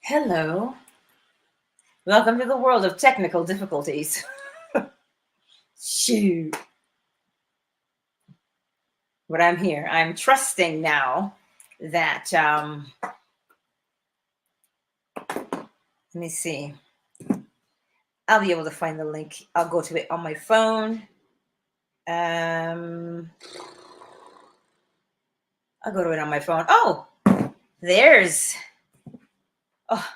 Hello. Welcome to the world of technical difficulties. Shoot. But I'm here. I'm trusting now that, let me see. I'll be able to find the link. I'll go to it on my phone. I'll go to it on my phone. Oh, there's, oh,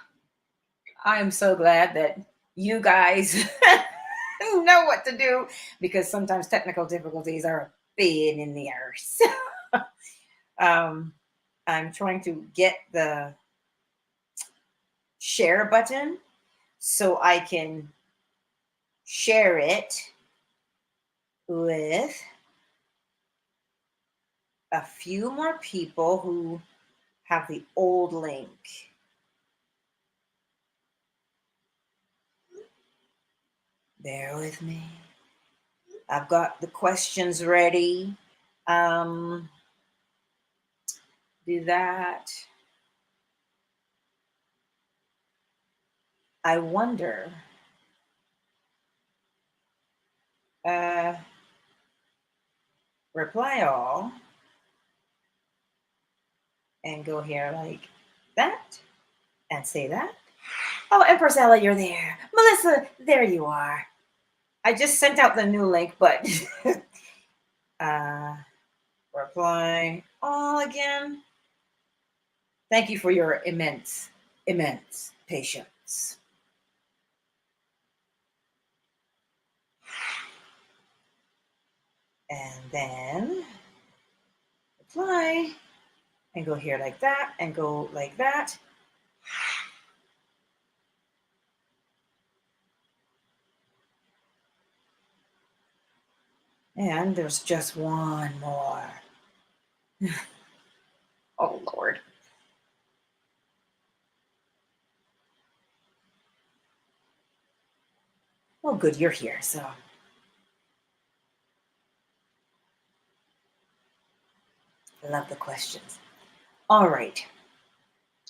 I'm so glad that you guys know what to do, because sometimes technical difficulties are a pain in the arse. I'm trying to get the share button so I can share it with a few more people who have the old link. Bear with me. I've got the questions ready. Do that. I wonder, reply all and go here like that and say that. Oh, Empress Ella, you're there. Melissa, there you are. I just sent out the new link, but reply all again. Thank you for your immense patience. And then reply and go here like that and go like that. And there's just one more. Oh, Lord. Oh, good, you're here, so. I love the questions. All right.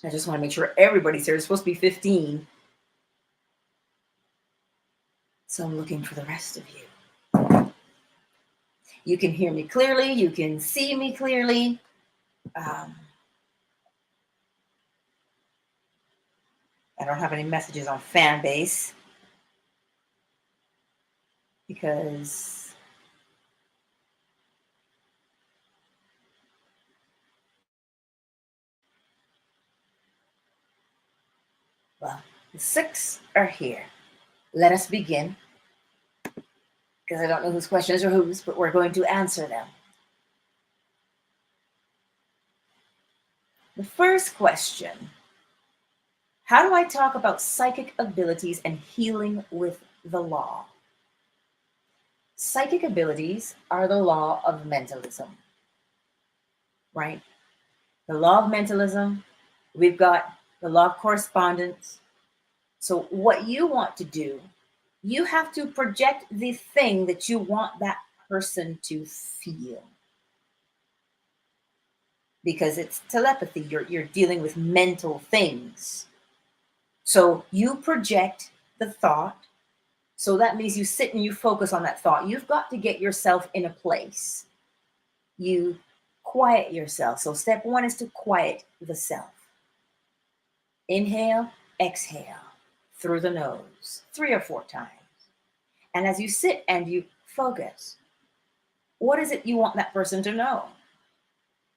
I just want to make sure everybody's here. It's supposed to be 15. So I'm looking for the rest of you. You can hear me clearly. You can see me clearly. I don't have any messages on fan base because well, the 6 are here. Let us begin, because I don't know whose questions are whose, but we're going to answer them. The first question: how do I talk about psychic abilities and healing with the law? Psychic abilities are the law of mentalism, right? The law of mentalism, we've got the law of correspondence. So what you want to do, you have to project the thing that you want that person to feel. Because it's telepathy, you're dealing with mental things. So you project the thought. So that means you sit and you focus on that thought. You've got to get yourself in a place. You quiet yourself. So step 1 is to quiet the self. Inhale, exhale through the nose 3 or 4 times. And as you sit and you focus, what is it you want that person to know?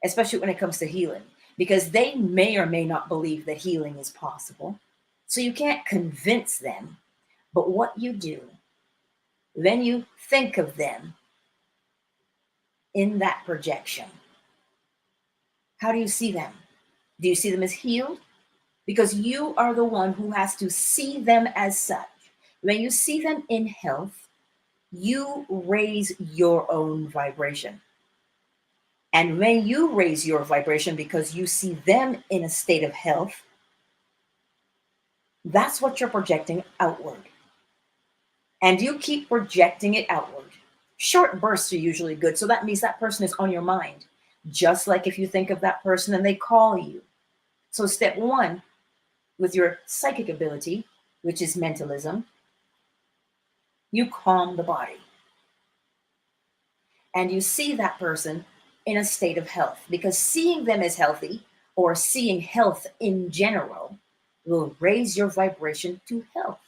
Especially when it comes to healing, because they may or may not believe that healing is possible. So you can't convince them. But what you do, then you think of them in that projection. How do you see them? Do you see them as healed? Because you are the one who has to see them as such. When you see them in health, you raise your own vibration. And when you raise your vibration because you see them in a state of health, that's what you're projecting outward. And you keep projecting it outward. Short bursts are usually good. So that means that person is on your mind. Just like if you think of that person and they call you. So step 1, with your psychic ability, which is mentalism, you calm the body. And you see that person in a state of health, because seeing them as healthy or seeing health in general will raise your vibration to health.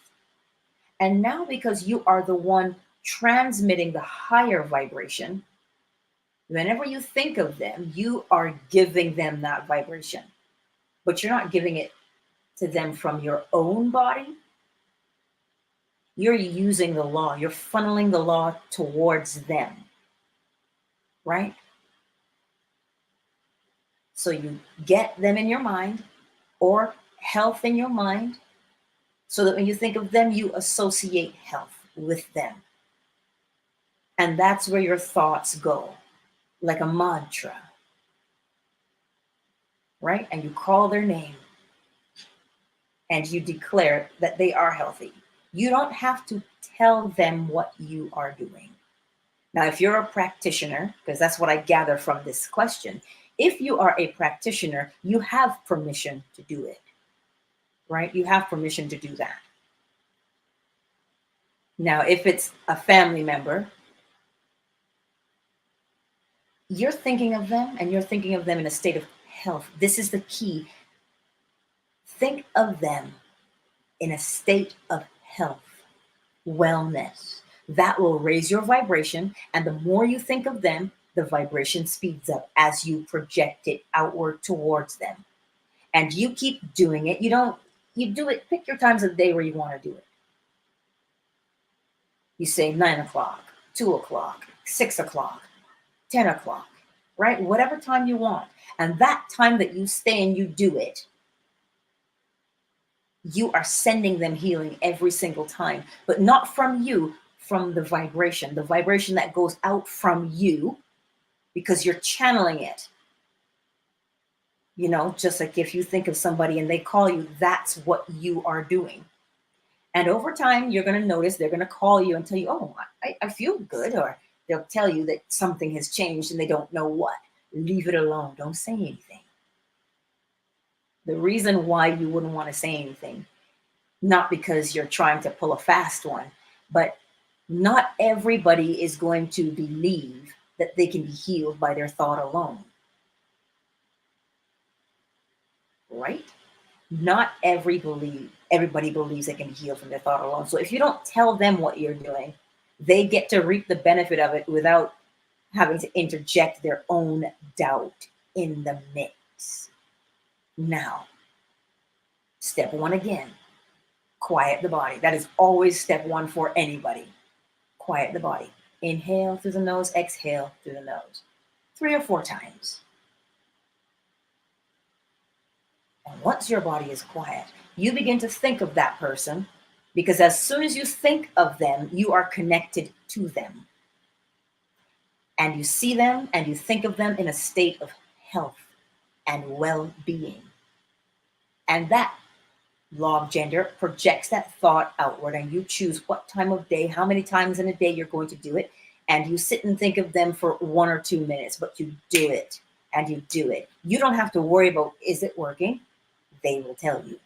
And now, because you are the one transmitting the higher vibration, whenever you think of them, you are giving them that vibration, but you're not giving it to them from your own body. You're using the law, you're funneling the law towards them, right? So you get them in your mind, or health in your mind, so that when you think of them, you associate health with them. And that's where your thoughts go, like a mantra, right? And you call their name and you declare that they are healthy. You don't have to tell them what you are doing. Now, if you're a practitioner, because that's what I gather from this question, if you are a practitioner, you have permission to do it, right? You have permission to do that. Now, if it's a family member, you're thinking of them and you're thinking of them in a state of health. This is the key. Think of them in a state of health, wellness. That will raise your vibration. And the more you think of them, the vibration speeds up as you project it outward towards them. And you keep doing it. You do it, pick your times of the day where you want to do it. You say 9 o'clock, 2 o'clock, 6 o'clock, 10 o'clock, right? Whatever time you want. And that time that you stay and you do it, you are sending them healing every single time, but not from you, from the vibration that goes out from you, because you're channeling it. You know, just like if you think of somebody and they call you, that's what you are doing. And over time, you're going to notice they're going to call you and tell you, oh, I feel good. Or they'll tell you that something has changed and they don't know what. Leave it alone. Don't say anything. The reason why you wouldn't want to say anything, not because you're trying to pull a fast one, but not everybody is going to believe that they can be healed by their thought alone. Right? Not everybody believes they can be healed from their thought alone. So if you don't tell them what you're doing, they get to reap the benefit of it without having to interject their own doubt in the mix. Now, step one again, quiet the body. That is always step one for anybody. Quiet the body. Inhale through the nose, exhale through the nose. 3 or 4 times. And once your body is quiet, you begin to think of that person, because as soon as you think of them, you are connected to them. And you see them and you think of them in a state of health and well-being. And that law of gender projects that thought outward, and you choose what time of day, how many times in a day you're going to do it. And you sit and think of them for 1 or 2 minutes, but you do it and you do it. You don't have to worry about, is it working? They will tell you.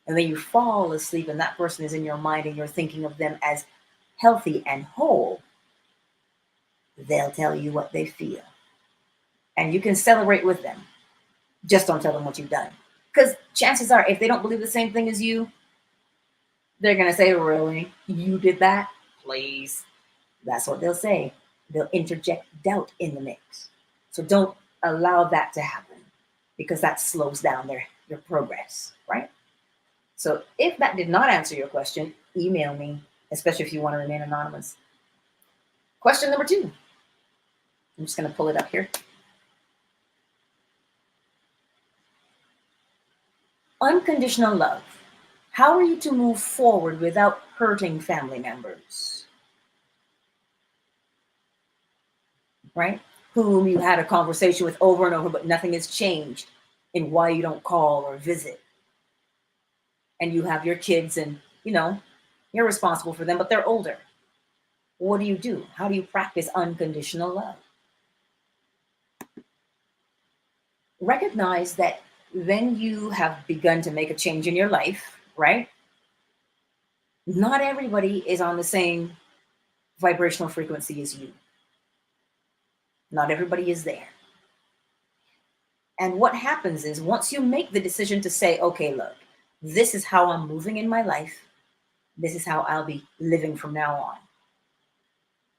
And then you fall asleep and that person is in your mind and you're thinking of them as healthy and whole. They'll tell you what they feel. And you can celebrate with them. Just don't tell them what you've done. Because chances are, if they don't believe the same thing as you, they're going to say, really? You did that? Please. That's what they'll say. They'll interject doubt in the mix. So don't allow that to happen, because that slows down your progress, right? So if that did not answer your question, email me, especially if you want to remain anonymous. Question number 2. I'm just going to pull it up here. Unconditional love. How are you to move forward without hurting family members? Right? Whom you had a conversation with over and over, but nothing has changed in why you don't call or visit. And you have your kids and, you're responsible for them, but they're older. What do you do? How do you practice unconditional love? Recognize that then you have begun to make a change in your life, right? Not everybody is on the same vibrational frequency as you. Not everybody is there. And what happens is once you make the decision to say, okay, look, this is how I'm moving in my life. This is how I'll be living from now on.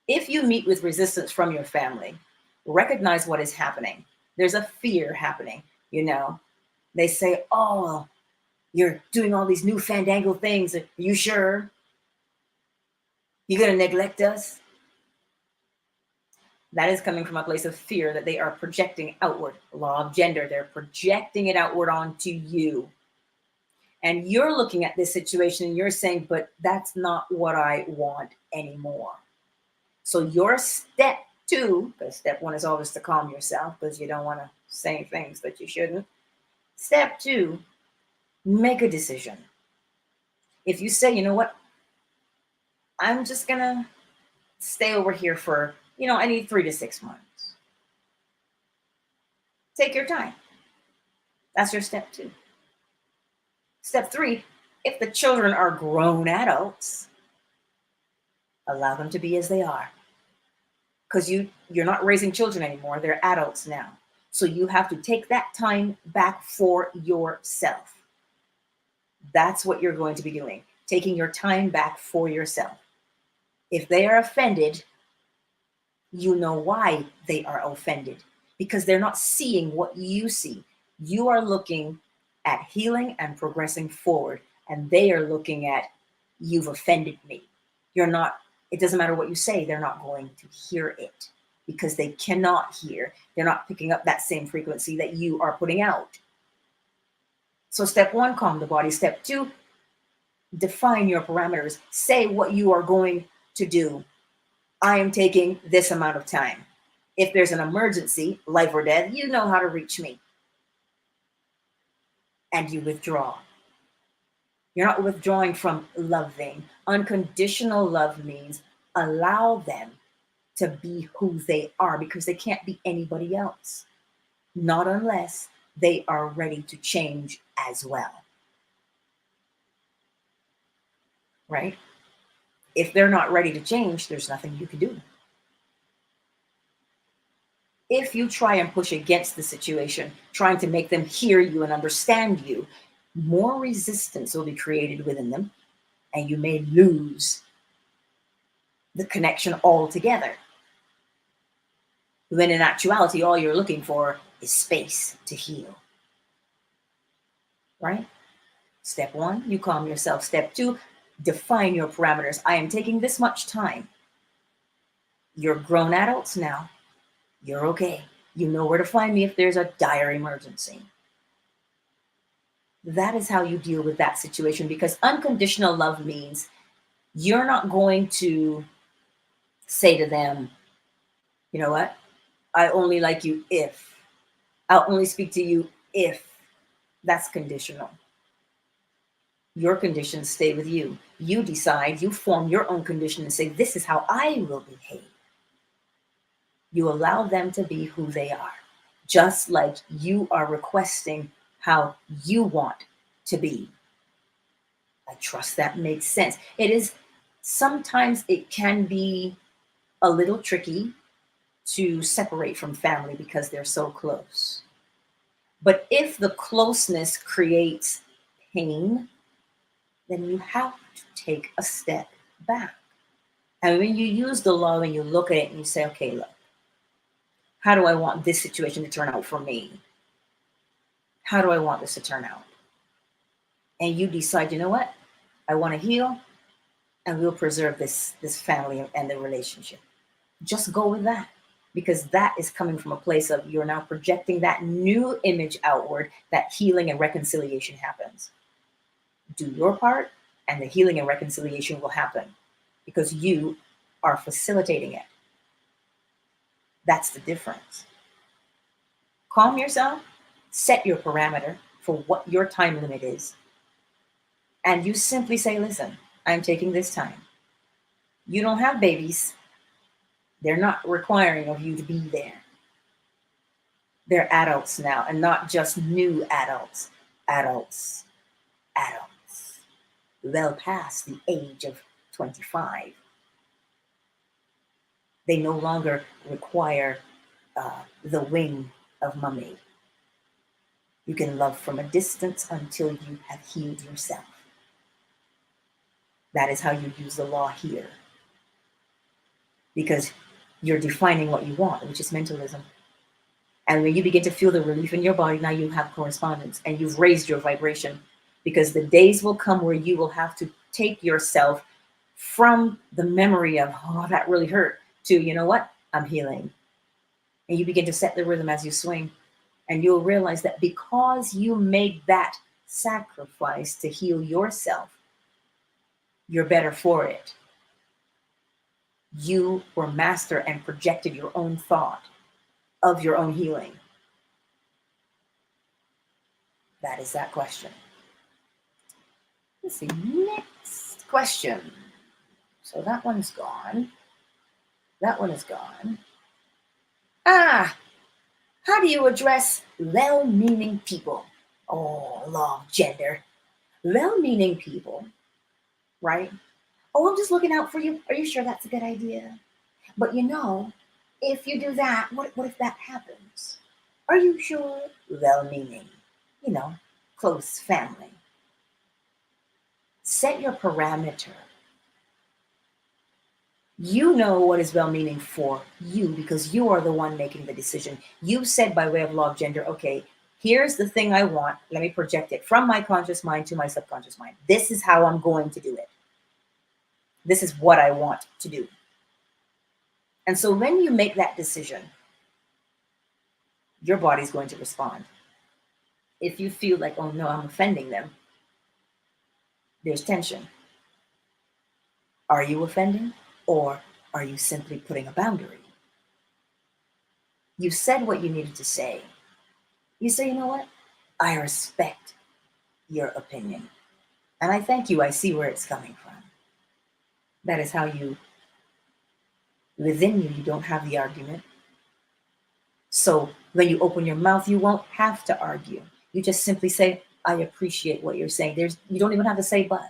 If you meet with resistance from your family, recognize what is happening. There's a fear happening, you know. They say, oh, you're doing all these new fandangled things. Are you sure? You're going to neglect us? That is coming from a place of fear that they are projecting outward. Law of gender, they're projecting it outward onto you. And you're looking at this situation and you're saying, but that's not what I want anymore. So your step 2, because step 1 is always to calm yourself because you don't want to say things that you shouldn't. Step 2, make a decision. If you say, you know what, I'm just going to stay over here for, I need 3 to 6 months. Take your time. That's your step 2. Step 3, if the children are grown adults, allow them to be as they are. Because you're not raising children anymore. They're adults now. So you have to take that time back for yourself. That's what you're going to be doing. Taking your time back for yourself. If they are offended, you know why they are offended. Because they're not seeing what you see. You are looking at healing and progressing forward. And they are looking at, you've offended me. It doesn't matter what you say, they're not going to hear it because they cannot hear. They're not picking up that same frequency that you are putting out. So step 1, calm the body. Step 2, define your parameters. Say what you are going to do. I am taking this amount of time. If there's an emergency, life or death, you know how to reach me. And you withdraw. You're not withdrawing from loving. Unconditional love means allow them to be who they are because they can't be anybody else. Not unless they are ready to change as well. Right? If they're not ready to change, there's nothing you can do. If you try and push against the situation, trying to make them hear you and understand you, more resistance will be created within them, and you may lose the connection altogether. When in actuality, all you're looking for is space to heal. Right? Step 1, you calm yourself. Step 2, define your parameters. I am taking this much time. You're grown adults now. You're okay. You know where to find me if there's a dire emergency. That is how you deal with that situation, because unconditional love means you're not going to say to them, you know what? I only like you if. I'll only speak to you if. That's conditional. Your conditions stay with you. You decide, you form your own condition and say, this is how I will behave. You allow them to be who they are, just like you are requesting how you want to be. I trust that makes sense. Sometimes it can be a little tricky to separate from family because they're so close. But if the closeness creates pain, then you have to take a step back. And when you use the law and you look at it and you say, okay, look, how do I want this situation to turn out for me? How do I want this to turn out? And you decide, you know what? I want to heal and we'll preserve this family and the relationship. Just go with that, because that is coming from a place of you're now projecting that new image outward, that healing and reconciliation happens. Do your part and the healing and reconciliation will happen because you are facilitating it. That's the difference. Calm yourself, set your parameter for what your time limit is. And you simply say, listen, I'm taking this time. You don't have babies. They're not requiring of you to be there. They're adults now, and not just new adults. Adults, adults, well past the age of 25. They no longer require the wing of mummy. You can love from a distance until you have healed yourself. That is how you use the law here. Because you're defining what you want, which is mentalism. And when you begin to feel the relief in your body, now you have correspondence and you've raised your vibration, because the days will come where you will have to take yourself from the memory of, oh, that really hurt, to, you know what, I'm healing. And you begin to set the rhythm as you swing. And you'll realize that because you made that sacrifice to heal yourself, you're better for it. You were master and projected your own thought of your own healing. That is that question. Let's see, next question. So that one's gone. That one is gone. How do you address well-meaning people? Oh, law of gender. Well-meaning people, right? Oh, I'm just looking out for you. Are you sure that's a good idea? But you know, if you do that, what if that happens? Are you sure? Well-meaning, you know, close family. Set your parameter. You know what is well-meaning for you because you are the one making the decision. You said by way of law of gender, okay, here's the thing I want. Let me project it from my conscious mind to my subconscious mind. This is how I'm going to do it. This is what I want to do. And so when you make that decision, your body's going to respond. If you feel like, oh no, I'm offending them, there's tension. Are you offending? Or are you simply putting a boundary? You said what you needed to say. You say, you know what? I respect your opinion. And I thank you. I see where it's coming from. That is how you, within you, you don't have the argument. So when you open your mouth, you won't have to argue. You just simply say, I appreciate what you're saying. You don't even have to say, but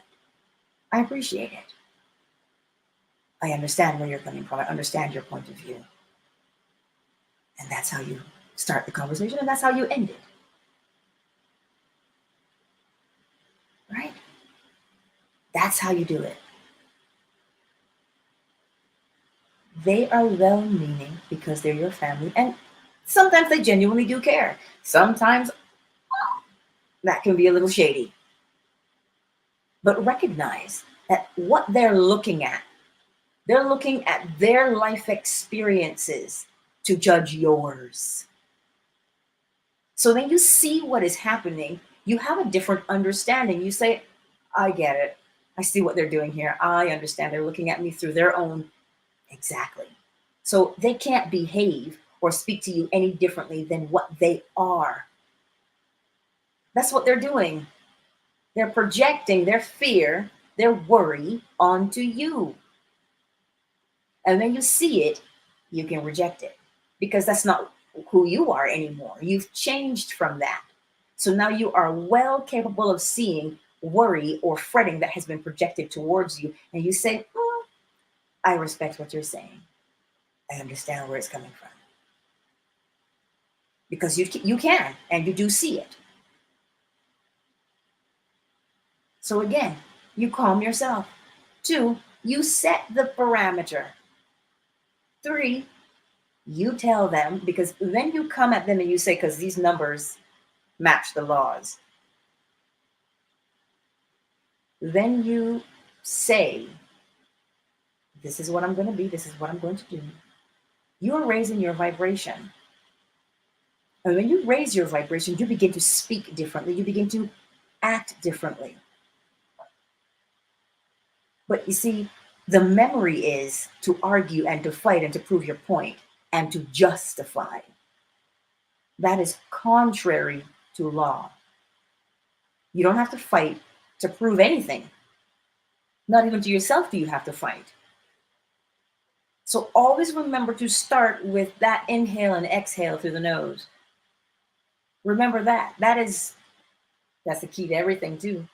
I appreciate it. I understand where you're coming from. I understand your point of view. And that's how you start the conversation, and that's how you end it. Right? That's how you do it. They are well-meaning because they're your family, and sometimes they genuinely do care. Sometimes that can be a little shady. But recognize that what they're looking at their life experiences to judge yours. So then you see what is happening. You have a different understanding. You say, I get it. I see what they're doing here. I understand. They're looking at me through their own. Exactly. So they can't behave or speak to you any differently than what they are. That's what they're doing. They're projecting their fear, their worry onto you. And when you see it, you can reject it because that's not who you are anymore. You've changed from that. So now you are well capable of seeing worry or fretting that has been projected towards you. And you say, oh, I respect what you're saying. I understand where it's coming from. Because you can, and you do see it. So again, you calm yourself. 2, you set the parameter. 3, you tell them, because when you come at them and you say, because these numbers match the laws, then you say, this is what I'm going to be. This is what I'm going to do. You're raising your vibration. And when you raise your vibration, you begin to speak differently. You begin to act differently. But you see, the memory is to argue and to fight and to prove your point and to justify. That is contrary to law. You don't have to fight to prove anything. Not even to yourself do you have to fight. So always remember to start with that inhale and exhale through the nose. Remember that. That's the key to everything too.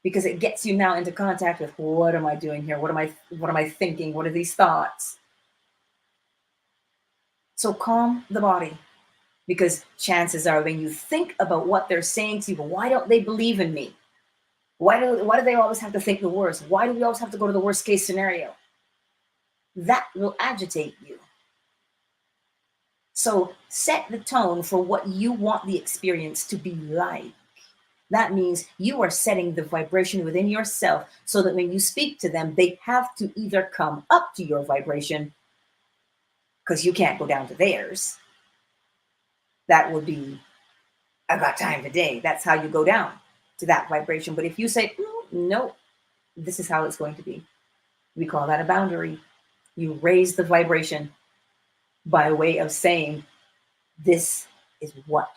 Because it gets you now into contact with, what am I doing here? What am I thinking? What are these thoughts? So calm the body, because chances are when you think about what they're saying to you, why don't they believe in me? Why do they always have to think the worst? Why do we always have to go to the worst case scenario? That will agitate you. So set the tone for what you want the experience to be like. That means you are setting the vibration within yourself so that when you speak to them, they have to either come up to your vibration, because you can't go down to theirs. That would be, I've got time today. That's how you go down to that vibration. But if you say, no, this is how it's going to be, we call that a boundary. You raise the vibration by way of saying, this is what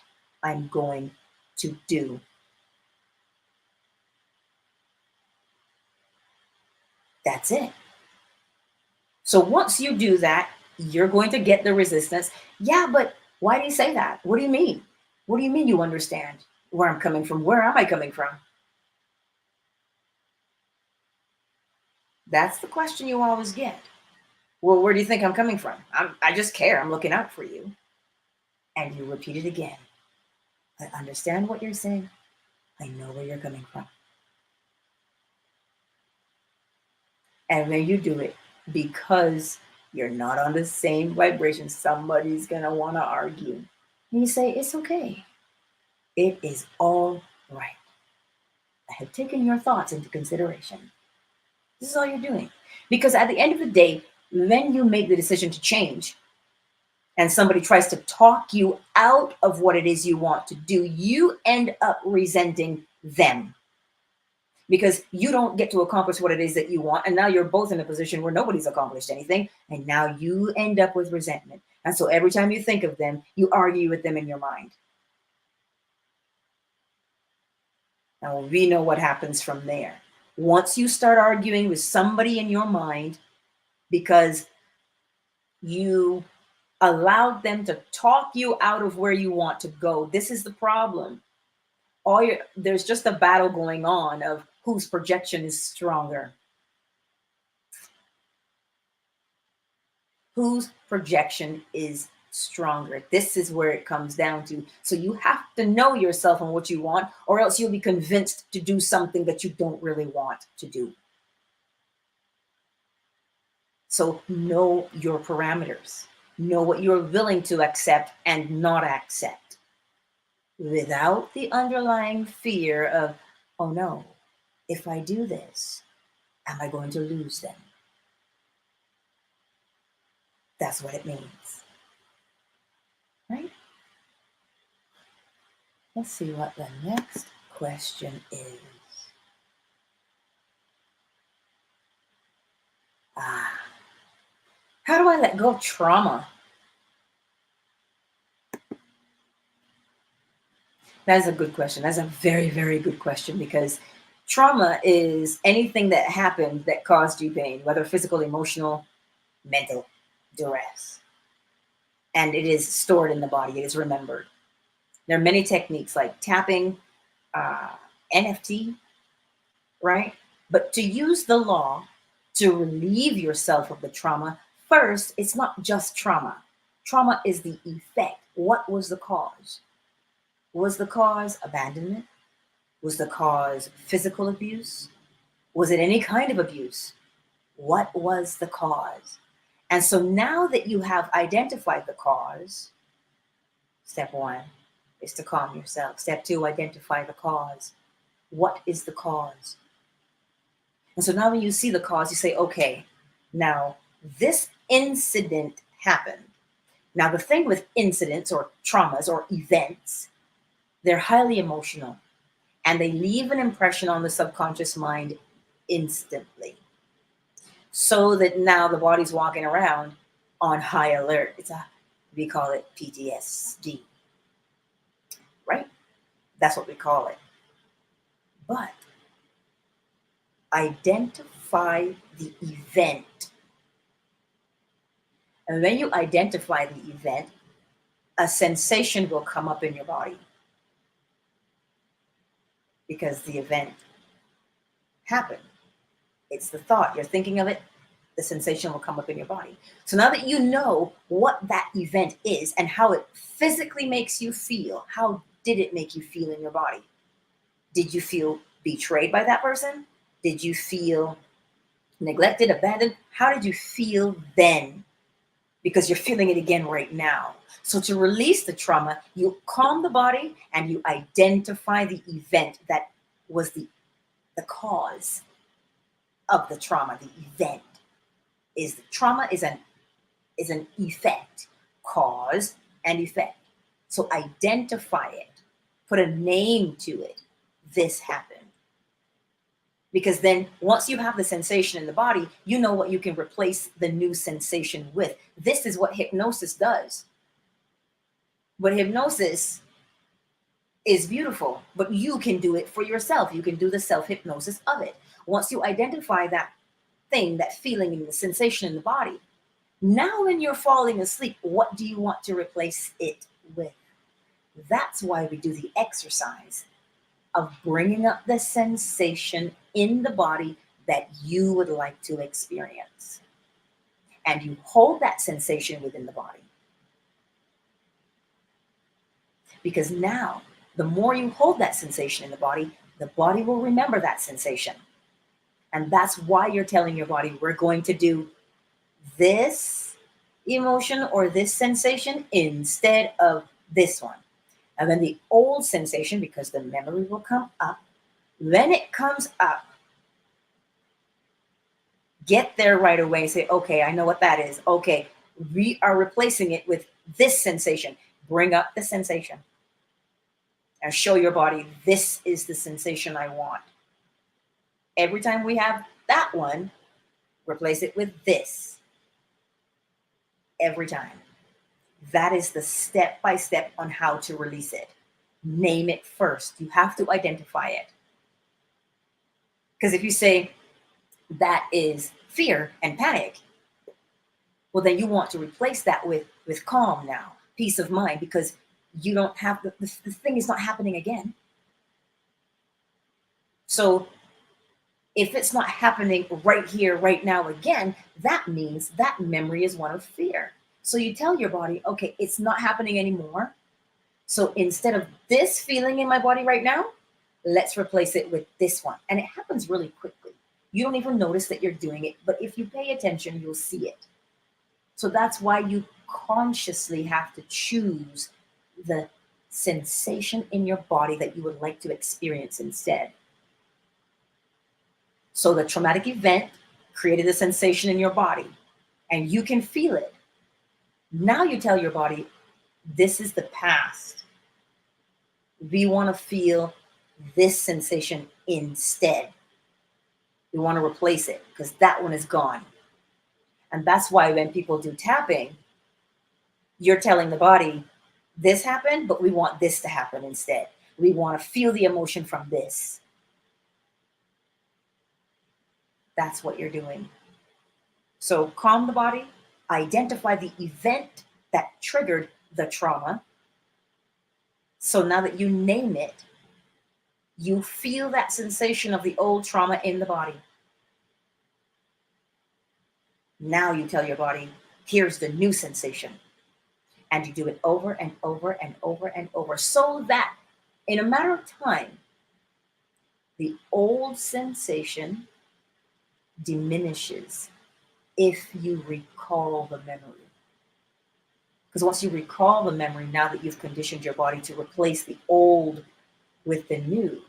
I'm going to do. That's it. So once you do that, you're going to get the resistance. Yeah, but why do you say that? What do you mean? What do you mean you understand where I'm coming from? Where am I coming from? That's the question you always get. Well, where do you think I'm coming from? I just care. I'm looking out for you. And you repeat it again. I understand what you're saying. I know where you're coming from. And when you do it, because you're not on the same vibration, somebody's going to want to argue. And you say, it's okay. It is all right. I have taken your thoughts into consideration. This is all you're doing. Because at the end of the day, when you make the decision to change and somebody tries to talk you out of what it is you want to do, you end up resenting them, because you don't get to accomplish what it is that you want. And now you're both in a position where nobody's accomplished anything. And now you end up with resentment. And so every time you think of them, you argue with them in your mind. Now we know what happens from there. Once you start arguing with somebody in your mind because you allowed them to talk you out of where you want to go, this is the problem. There's just a battle going on of whose projection is stronger. Whose projection is stronger? This is where it comes down to. So you have to know yourself and what you want, or else you'll be convinced to do something that you don't really want to do. So know your parameters. Know what you're willing to accept and not accept, without the underlying fear of, oh no, if I do this, am I going to lose them? That's what it means, right? Let's see what the next question is. How do I let go of trauma? That's a good question. That's a very, very good question, because trauma is anything that happened that caused you pain, whether physical, emotional, mental, duress. And it is stored in the body. It is remembered. There are many techniques like tapping, NFT, right? But to use the law to relieve yourself of the trauma, first, it's not just trauma. Trauma is the effect. What was the cause? Was the cause abandonment? Was the cause physical abuse? Was it any kind of abuse? What was the cause? And so now that you have identified the cause, step one is to calm yourself. Step two, identify the cause. What is the cause? And so now when you see the cause, you say, okay, now this incident happened. Now the thing with incidents or traumas or events, they're highly emotional and they leave an impression on the subconscious mind instantly. So that now the body's walking around on high alert. We call it PTSD, right? That's what we call it. But identify the event. And when you identify the event, a sensation will come up in your body because the event happened. It's the thought. You're thinking of it, the sensation will come up in your body. So now that you know what that event is and how it physically makes you feel, how did it make you feel in your body? Did you feel betrayed by that person? Did you feel neglected, abandoned? How did you feel then? Because you're feeling it again right now. So to release the trauma, you calm the body and you identify the event that was the cause of the trauma. The event is the trauma is an effect, cause and effect. So identify it, put a name to it. This happened. Because then once you have the sensation in the body, you know what you can replace the new sensation with. This is what hypnosis does. But hypnosis is beautiful, but you can do it for yourself. You can do the self-hypnosis of it. Once you identify that thing, that feeling and the sensation in the body, now when you're falling asleep, what do you want to replace it with? That's why we do the exercise of bringing up the sensation in the body that you would like to experience. And you hold that sensation within the body. Because now, the more you hold that sensation in the body will remember that sensation. And that's why you're telling your body, we're going to do this emotion or this sensation instead of this one. And then the old sensation, because the memory will come up, when it comes up, get there right away and say, okay, I know what that is. Okay, we are replacing it with this sensation. Bring up the sensation and show your body, this is the sensation I want. Every time we have that one, replace it with this. Every time. That is the step-by-step on how to release it. Name it first. You have to identify it. Because if you say that is fear and panic, well, then you want to replace that with calm now, peace of mind, because you don't have, the thing is not happening again. So if it's not happening right here, right now again, that means that memory is one of fear. So you tell your body, okay, it's not happening anymore. So instead of this feeling in my body right now, let's replace it with this one. And it happens really quickly. You don't even notice that you're doing it, but if you pay attention, you'll see it. So that's why you consciously have to choose the sensation in your body that you would like to experience instead. So the traumatic event created a sensation in your body and you can feel it. Now you tell your body, this is the past. We want to feel this sensation instead. We want to replace it because that one is gone. And that's why when people do tapping, you're telling the body, this happened, but we want this to happen instead. We want to feel the emotion from this. That's what you're doing. So calm the body, identify the event that triggered the trauma. So now that you name it, you feel that sensation of the old trauma in the body. Now you tell your body, here's the new sensation. And you do it over and over and over and over so that in a matter of time, the old sensation diminishes if you recall the memory. Because once you recall the memory, now that you've conditioned your body to replace the old with the new,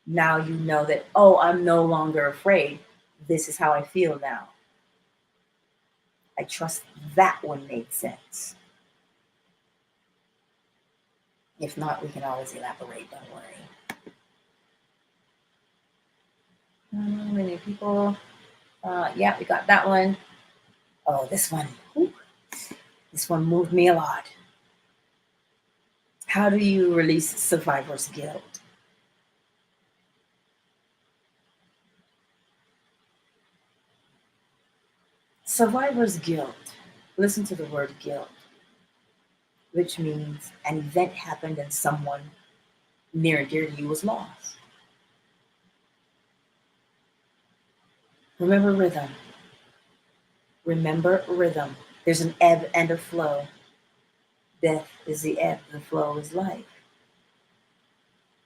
now you know that, oh, I'm no longer afraid. This is how I feel now. I trust that one made sense. If not, we can always elaborate, don't worry. Many people, yeah, we got that one. Oh, this one. Whew. This one moved me a lot. How do you release survivor's guilt? Survivor's guilt. Listen to the word guilt. which means an event happened and someone near and dear to you was lost. Remember rhythm. Remember rhythm. There's an ebb and a flow. Death is the ebb, the flow is life.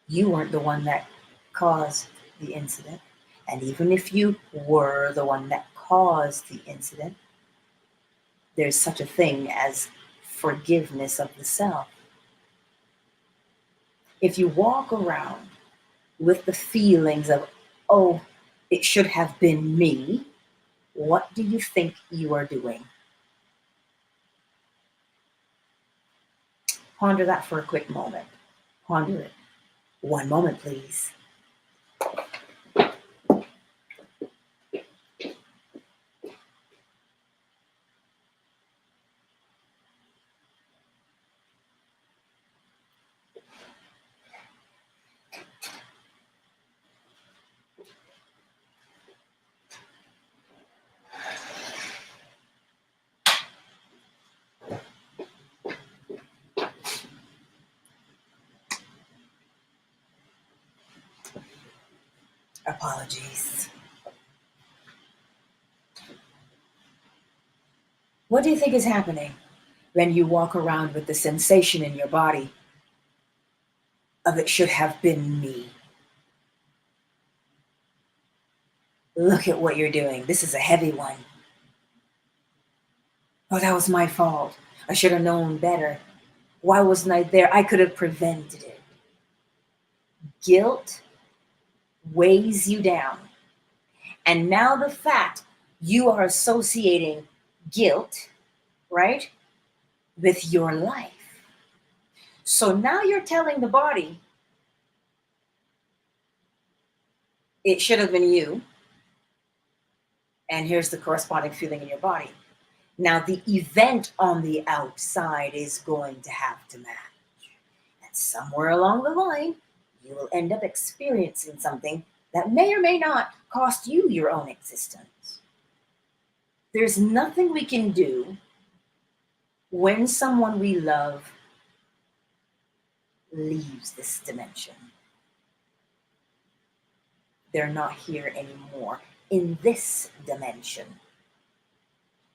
You weren't the one that caused the incident. And even if you were the one that caused the incident, there's such a thing as forgiveness of the self. If you walk around with the feelings of, oh, it should have been me, what do you think you are doing? Ponder that for a quick moment. Ponder it. One moment, please. Apologies. What do you think is happening when you walk around with the sensation in your body of it should have been me? Look at what you're doing. This is a heavy one. Oh, that was my fault. I should have known better. Why wasn't I there? I could have prevented it. Guilt weighs you down. And now the fact you are associating guilt, right, with your life. So now you're telling the body, it should have been you. And here's the corresponding feeling in your body. Now the event on the outside is going to have to match. And somewhere along the line, you will end up experiencing something that may or may not cost you your own existence. There's nothing we can do when someone we love leaves this dimension. They're not here anymore in this dimension.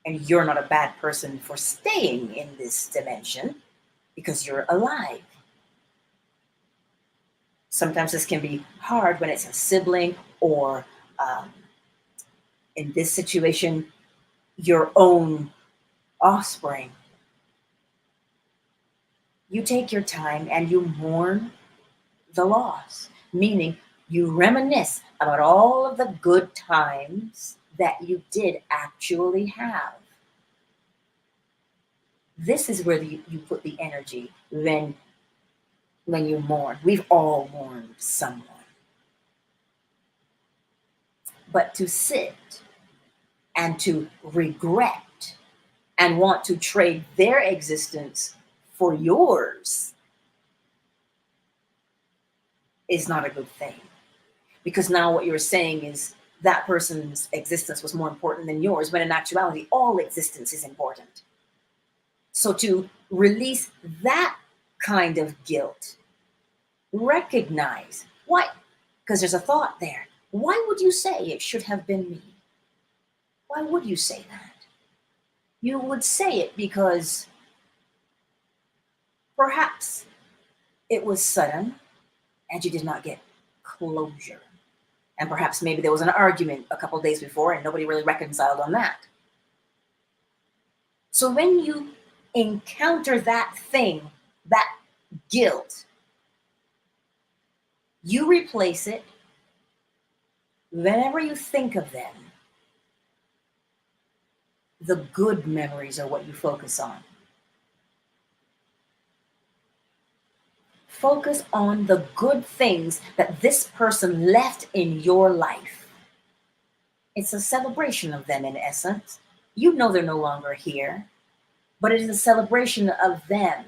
And you're not a bad person for staying in this dimension because you're alive. Sometimes this can be hard when it's a sibling or, in this situation, your own offspring. You take your time and you mourn the loss, meaning you reminisce about all of the good times that you did actually have. This is where you put the energy when you mourn. We've all mourned someone. But to sit and to regret and want to trade their existence for yours is not a good thing. Because now what you're saying is that person's existence was more important than yours, when in actuality, all existence is important. So to release that kind of guilt, recognize why, because there's a thought there. Why would you say it should have been me? Why would you say that? You would say it because perhaps it was sudden and you did not get closure. And perhaps maybe there was an argument a couple days before and nobody really reconciled on that. So when you encounter that thing, that guilt, you replace it whenever you think of them. The good memories are what you focus on. Focus on the good things that this person left in your life. It's a celebration of them in essence. You know they're no longer here, but it is a celebration of them.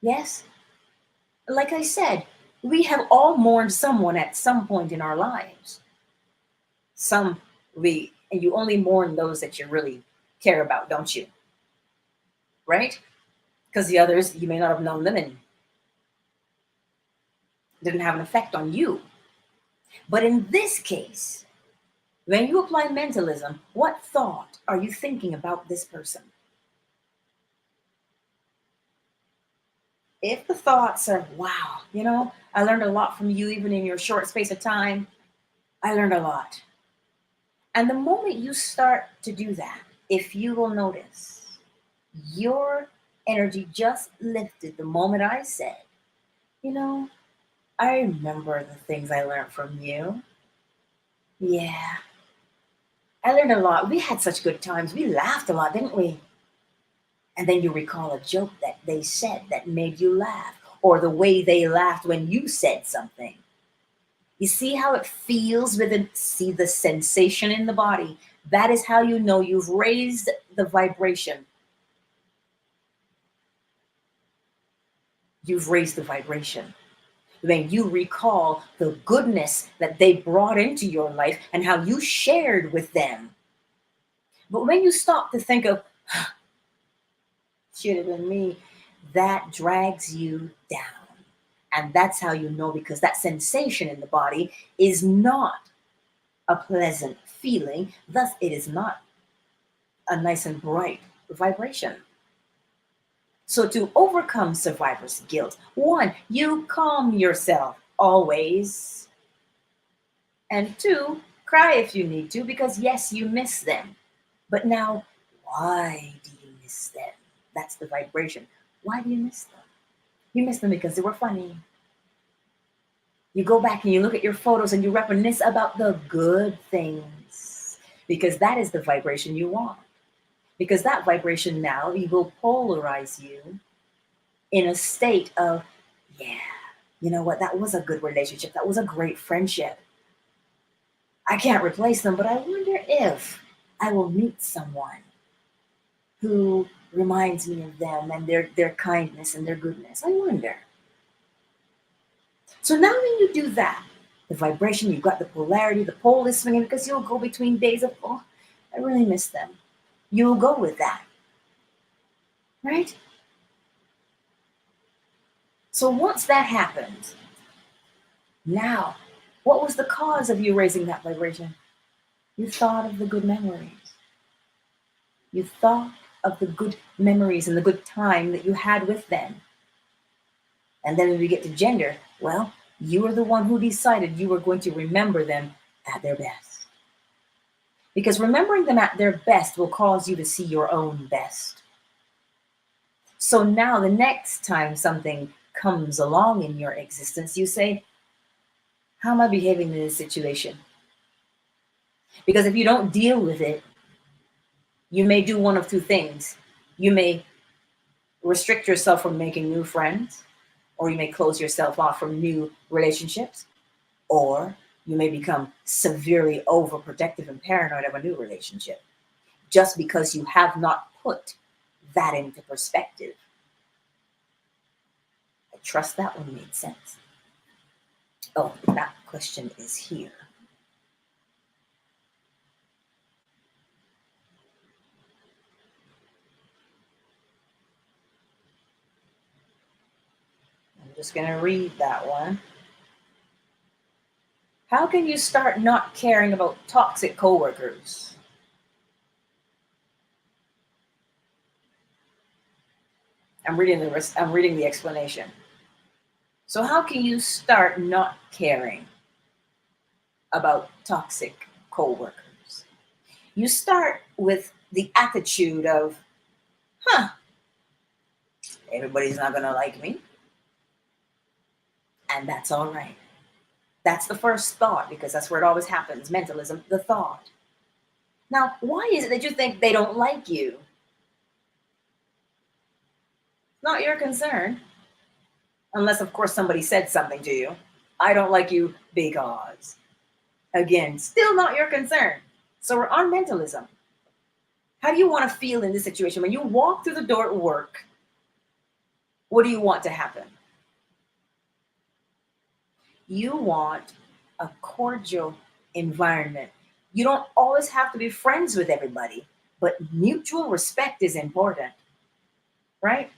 Yes? Like I said, we have all mourned someone at some point in our lives. And you only mourn those that you really care about, don't you? Right? because the others, you may not have known them and didn't have an effect on you. But in this case, when you apply mentalism, what thought are you thinking about this person? If the thoughts are, wow, I learned a lot from you, even in your short space of time, I learned a lot. And the moment you start to do that, if you will notice, your energy just lifted the moment I said, I remember the things I learned from you. Yeah, I learned a lot. We had such good times. We laughed a lot, didn't we? And then you recall a joke that they said that made you laugh, or the way they laughed when you said something. You see how it feels see the sensation in the body. That is how you know you've raised the vibration. You've raised the vibration. When you recall the goodness that they brought into your life and how you shared with them. But when you stop to think of, should have been me, that drags you down. And that's how you know, because that sensation in the body is not a pleasant feeling. Thus, it is not a nice and bright vibration. So to overcome survivor's guilt, 1, you calm yourself always. And 2, cry if you need to, because yes, you miss them. But now, why do you miss them? That's the vibration. Why do you miss them? You miss them because they were funny. You go back and you look at your photos and you reminisce about the good things, because that is the vibration you want. Because that vibration now, it will polarize you in a state of, yeah, you know what? That was a good relationship. That was a great friendship. I can't replace them, but I wonder if I will meet someone who reminds me of them and their kindness and their goodness. I wonder. So now when you do that, the vibration, you've got the polarity, the pole is swinging, because you'll go between days of, oh, I really miss them. You'll go with that, right? So once that happens, now, what was the cause of you raising that vibration? You thought of the good memories. You thought of the good memories and the good time that you had with them. And then when we get to gender, well, you were the one who decided you were going to remember them at their best. Because remembering them at their best will cause you to see your own best. So now the next time something comes along in your existence, you say, how am I behaving in this situation? Because if you don't deal with it, you may do one of 2 things. You may restrict yourself from making new friends, or you may close yourself off from new relationships, or you may become severely overprotective and paranoid of a new relationship, just because you have not put that into perspective. I trust that one made sense. Oh, that question is here. I'm just going to read that one. How can you start not caring about toxic coworkers? I'm reading the explanation. So how can you start not caring about toxic coworkers? You start with the attitude of, everybody's not going to like me. And that's all right. That's the first thought, because that's where it always happens. Mentalism, the thought. Now, why is it that you think they don't like you? Not your concern. Unless, of course, somebody said something to you. I don't like you because. Again, still not your concern. So we're on mentalism. How do you want to feel in this situation? When you walk through the door at work, what do you want to happen? You want a cordial environment. You don't always have to be friends with everybody, but mutual respect is important, right?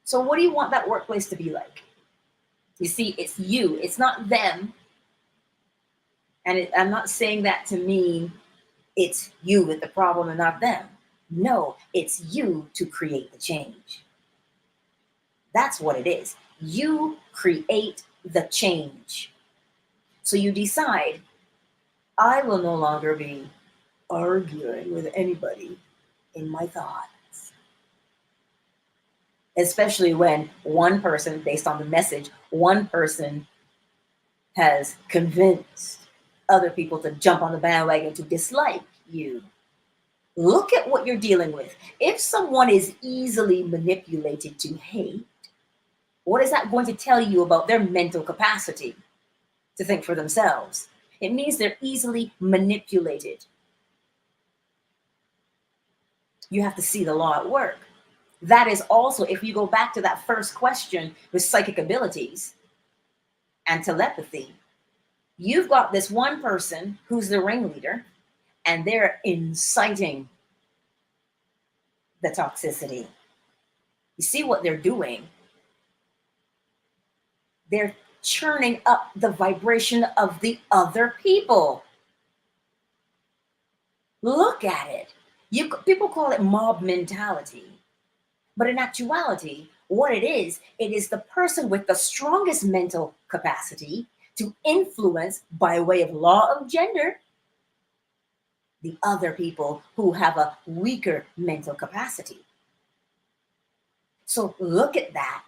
So what do you want that workplace to be like? You see, it's you, it's not them. And I'm not saying that to mean it's you with the problem and not them. No, it's you to create the change. That's what it is. You create the change. So you decide, I will no longer be arguing with anybody in my thoughts. Especially when one person, based on the message, one person has convinced other people to jump on the bandwagon to dislike you. Look at what you're dealing with. If someone is easily manipulated to hate, what is that going to tell you about their mental capacity to think for themselves? It means they're easily manipulated. You have to see the law at work. That is also, if you go back to that first question with psychic abilities and telepathy, you've got this one person who's the ringleader, and they're inciting the toxicity. You see what they're doing? They're churning up the vibration of the other people. Look at it. People call it mob mentality. But in actuality, what it is the person with the strongest mental capacity to influence by way of law of gender the other people who have a weaker mental capacity. So look at that.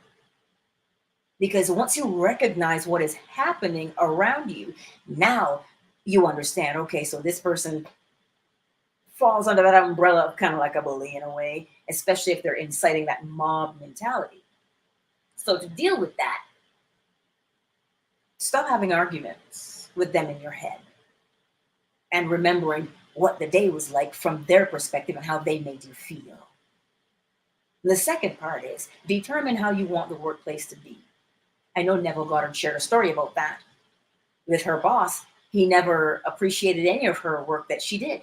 Because once you recognize what is happening around you, now you understand, okay, so this person falls under that umbrella of kind of like a bully in a way, especially if they're inciting that mob mentality. So to deal with that, stop having arguments with them in your head and remembering what the day was like from their perspective and how they made you feel. The second part is determine how you want the workplace to be. I know Neville Goddard shared a story about that. With her boss, he never appreciated any of her work that she did.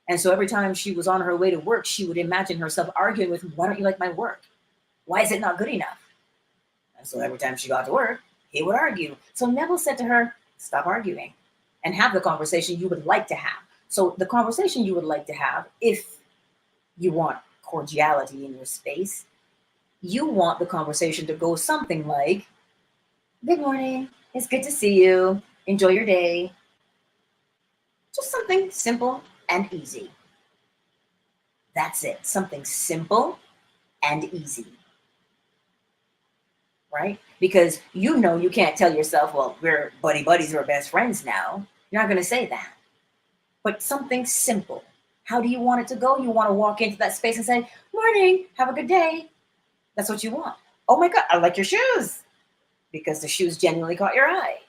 And so every time she was on her way to work, she would imagine herself arguing with him, why don't you like my work? Why is it not good enough? And so every time she got to work, he would argue. So Neville said to her, stop arguing and have the conversation you would like to have. So the conversation you would like to have, if you want cordiality in your space, you want the conversation to go something like, good morning, it's good to see you, enjoy your day. Just something simple and easy. That's it, something simple and easy. Right? Because you know you can't tell yourself, well, we're buddies, we're best friends now. You're not going to say that. But something simple. How do you want it to go? You want to walk into that space and say, morning, have a good day. That's what you want. Oh my God, I like your shoes. Because the shoes genuinely caught your eye.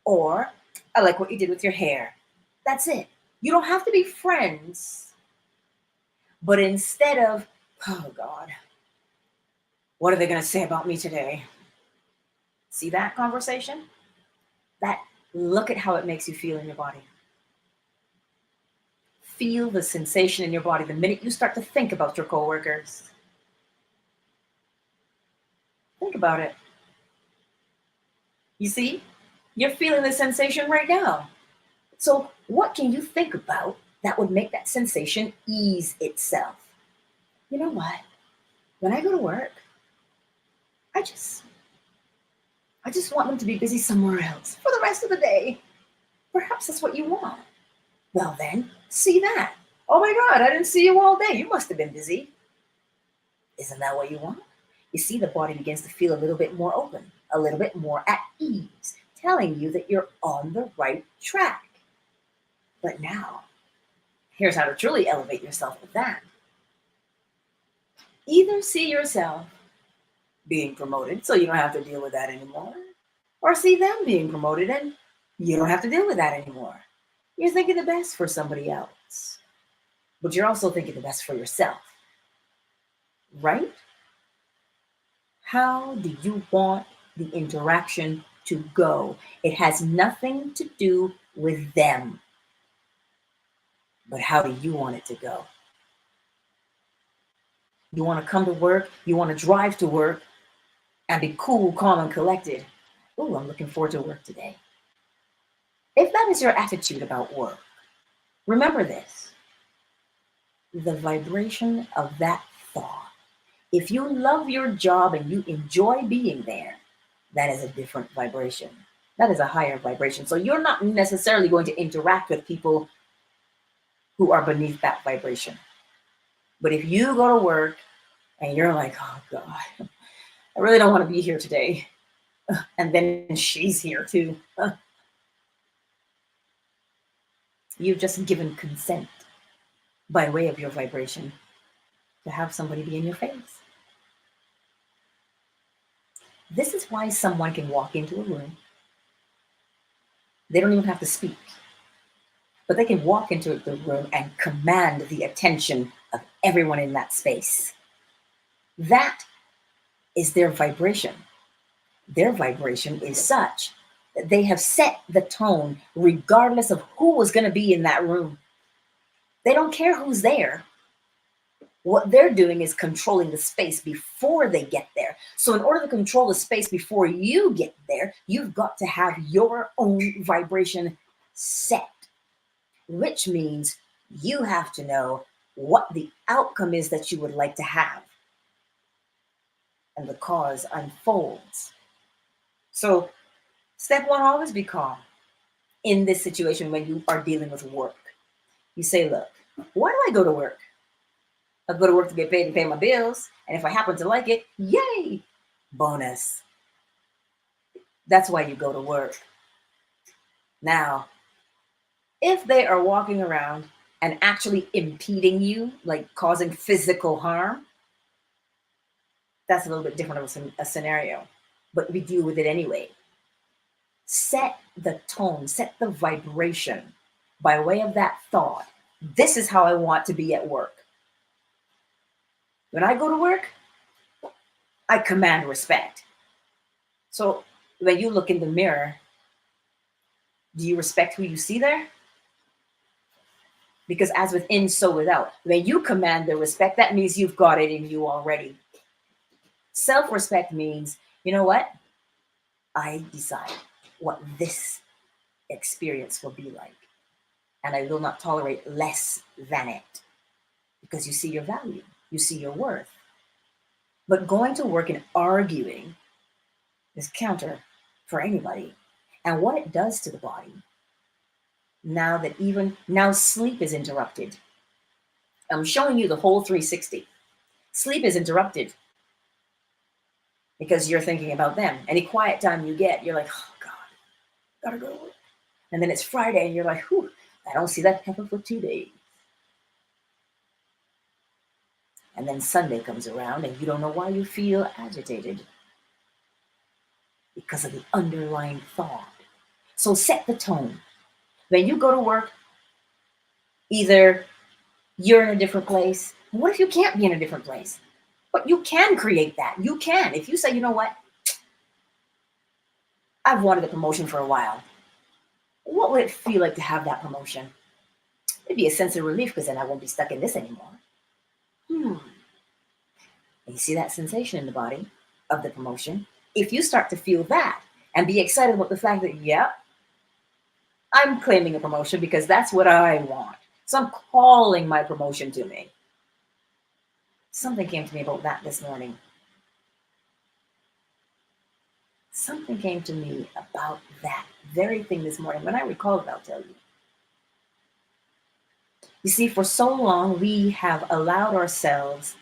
Or, I like what you did with your hair. That's it. You don't have to be friends. But instead of, oh God, what are they going to say about me today? See that conversation? Look at how it makes you feel in your body. Feel the sensation in your body the minute you start to think about your coworkers. Think about it. You see, you're feeling the sensation right now. So what can you think about that would make that sensation ease itself? You know what? When I go to work, I just want them to be busy somewhere else for the rest of the day. Perhaps that's what you want. Well then, see that. Oh my God, I didn't see you all day. You must have been busy. Isn't that what you want? You see, the body begins to feel a little bit more open, a little bit more at ease, telling you that you're on the right track. But now, here's how to truly elevate yourself with that. Either see yourself being promoted so you don't have to deal with that anymore, or see them being promoted and you don't have to deal with that anymore. You're thinking the best for somebody else, but you're also thinking the best for yourself, right? How do you want the interaction to go? It has nothing to do with them, but how do you want it to go? You want to come to work, you want to drive to work and be cool, calm, and collected. Ooh, I'm looking forward to work today. If that is your attitude about work, remember this: the vibration of that thought. If you love your job and you enjoy being there, that is a different vibration. That is a higher vibration. So you're not necessarily going to interact with people who are beneath that vibration. But if you go to work and you're like, oh God, I really don't want to be here today, and then she's here too, you've just given consent by way of your vibration to have somebody be in your face. This is why someone can walk into a room. They don't even have to speak, but they can walk into the room and command the attention of everyone in that space. That is their vibration. Their vibration is such that they have set the tone regardless of who was going to be in that room. They don't care who's there. What they're doing is controlling the space before they get there. So in order to control the space before you get there, you've got to have your own vibration set, which means you have to know what the outcome is that you would like to have. And the cause unfolds. So step one, always be calm in this situation when you are dealing with work. You say, look, why do I go to work? I go to work to get paid and pay my bills. And if I happen to like it, yay, bonus. That's why you go to work. Now, if they are walking around and actually impeding you, like causing physical harm, that's a little bit different of a scenario, but we deal with it anyway. Set the tone, set the vibration by way of that thought. This is how I want to be at work. When I go to work, I command respect. So when you look in the mirror, do you respect who you see there? Because as within, so without. When you command the respect, that means you've got it in you already. Self-respect means, you know what? I decide what this experience will be like. And I will not tolerate less than it. Because you see your value. You see your worth. But going to work and arguing is counter for anybody. And what it does to the body, now sleep is interrupted. I'm showing you the whole 360. Sleep is interrupted because you're thinking about them. Any quiet time you get, you're like, oh God, gotta go to work. And then it's Friday and you're like, whew, I don't see that pepper for 2 days. And then Sunday comes around and you don't know why you feel agitated. Because of the underlying thought. So set the tone. When you go to work, either you're in a different place. What if you can't be in a different place? But you can create that. You can. If you say, you know what? I've wanted a promotion for a while. What would it feel like to have that promotion? It'd be a sense of relief because then I won't be stuck in this anymore. And you see that sensation in the body of the promotion? If you start to feel that and be excited about the fact that, yeah, I'm claiming a promotion because that's what I want. So I'm calling my promotion to me. Something came to me about that this morning. Something came to me about that very thing this morning. When I recall it, I'll tell you. You see, for so long, we have allowed ourselves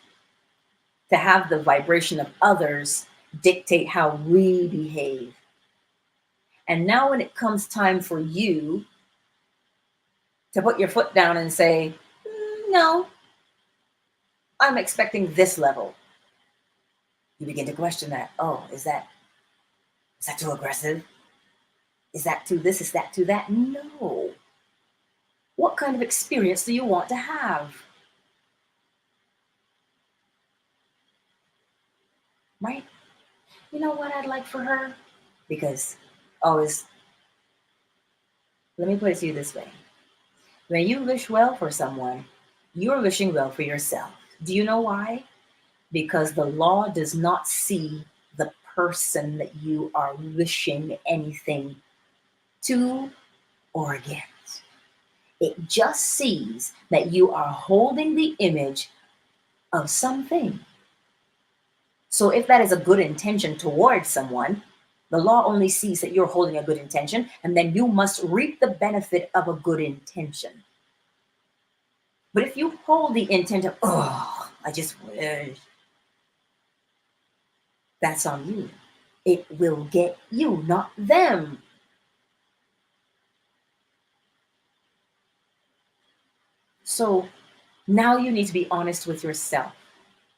to have the vibration of others dictate how we behave. And now when it comes time for you to put your foot down and say, no, I'm expecting this level. You begin to question that. Oh, is that too aggressive? Is that too this? Is that too that? No. What kind of experience do you want to have? Right? You know what I'd like for her? Because always, let me put it to you this way. When you wish well for someone, you're wishing well for yourself. Do you know why? Because the law does not see the person that you are wishing anything to or against. It just sees that you are holding the image of something. So if that is a good intention towards someone, the law only sees that you're holding a good intention, and then you must reap the benefit of a good intention. But if you hold the intent of, oh, I just wish, that's on you. It will get you, not them. So now you need to be honest with yourself.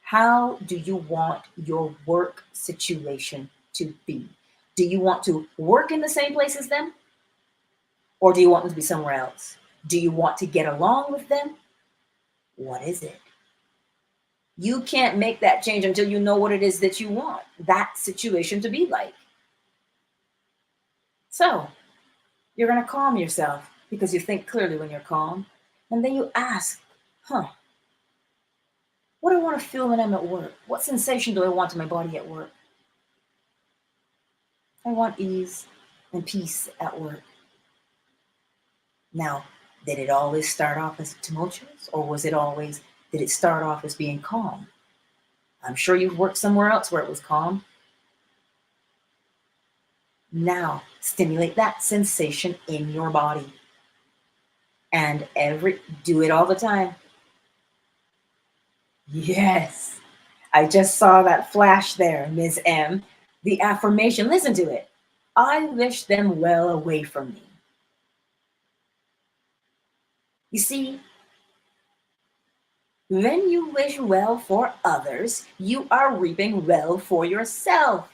How do you want your work situation to be? Do you want to work in the same place as them? Or do you want them to be somewhere else? Do you want to get along with them? What is it? You can't make that change until you know what it is that you want that situation to be like. So you're going to calm yourself because you think clearly when you're calm. And then you ask, what do I want to feel when I'm at work? What sensation do I want in my body at work? I want ease and peace at work. Now, did it always start off as tumultuous, or did it start off as being calm? I'm sure you've worked somewhere else where it was calm. Now, stimulate that sensation in your body. And do it all the time. Yes, I just saw that flash there, Ms. M. The affirmation, listen to it. I wish them well away from me. You see, when you wish well for others, you are reaping well for yourself.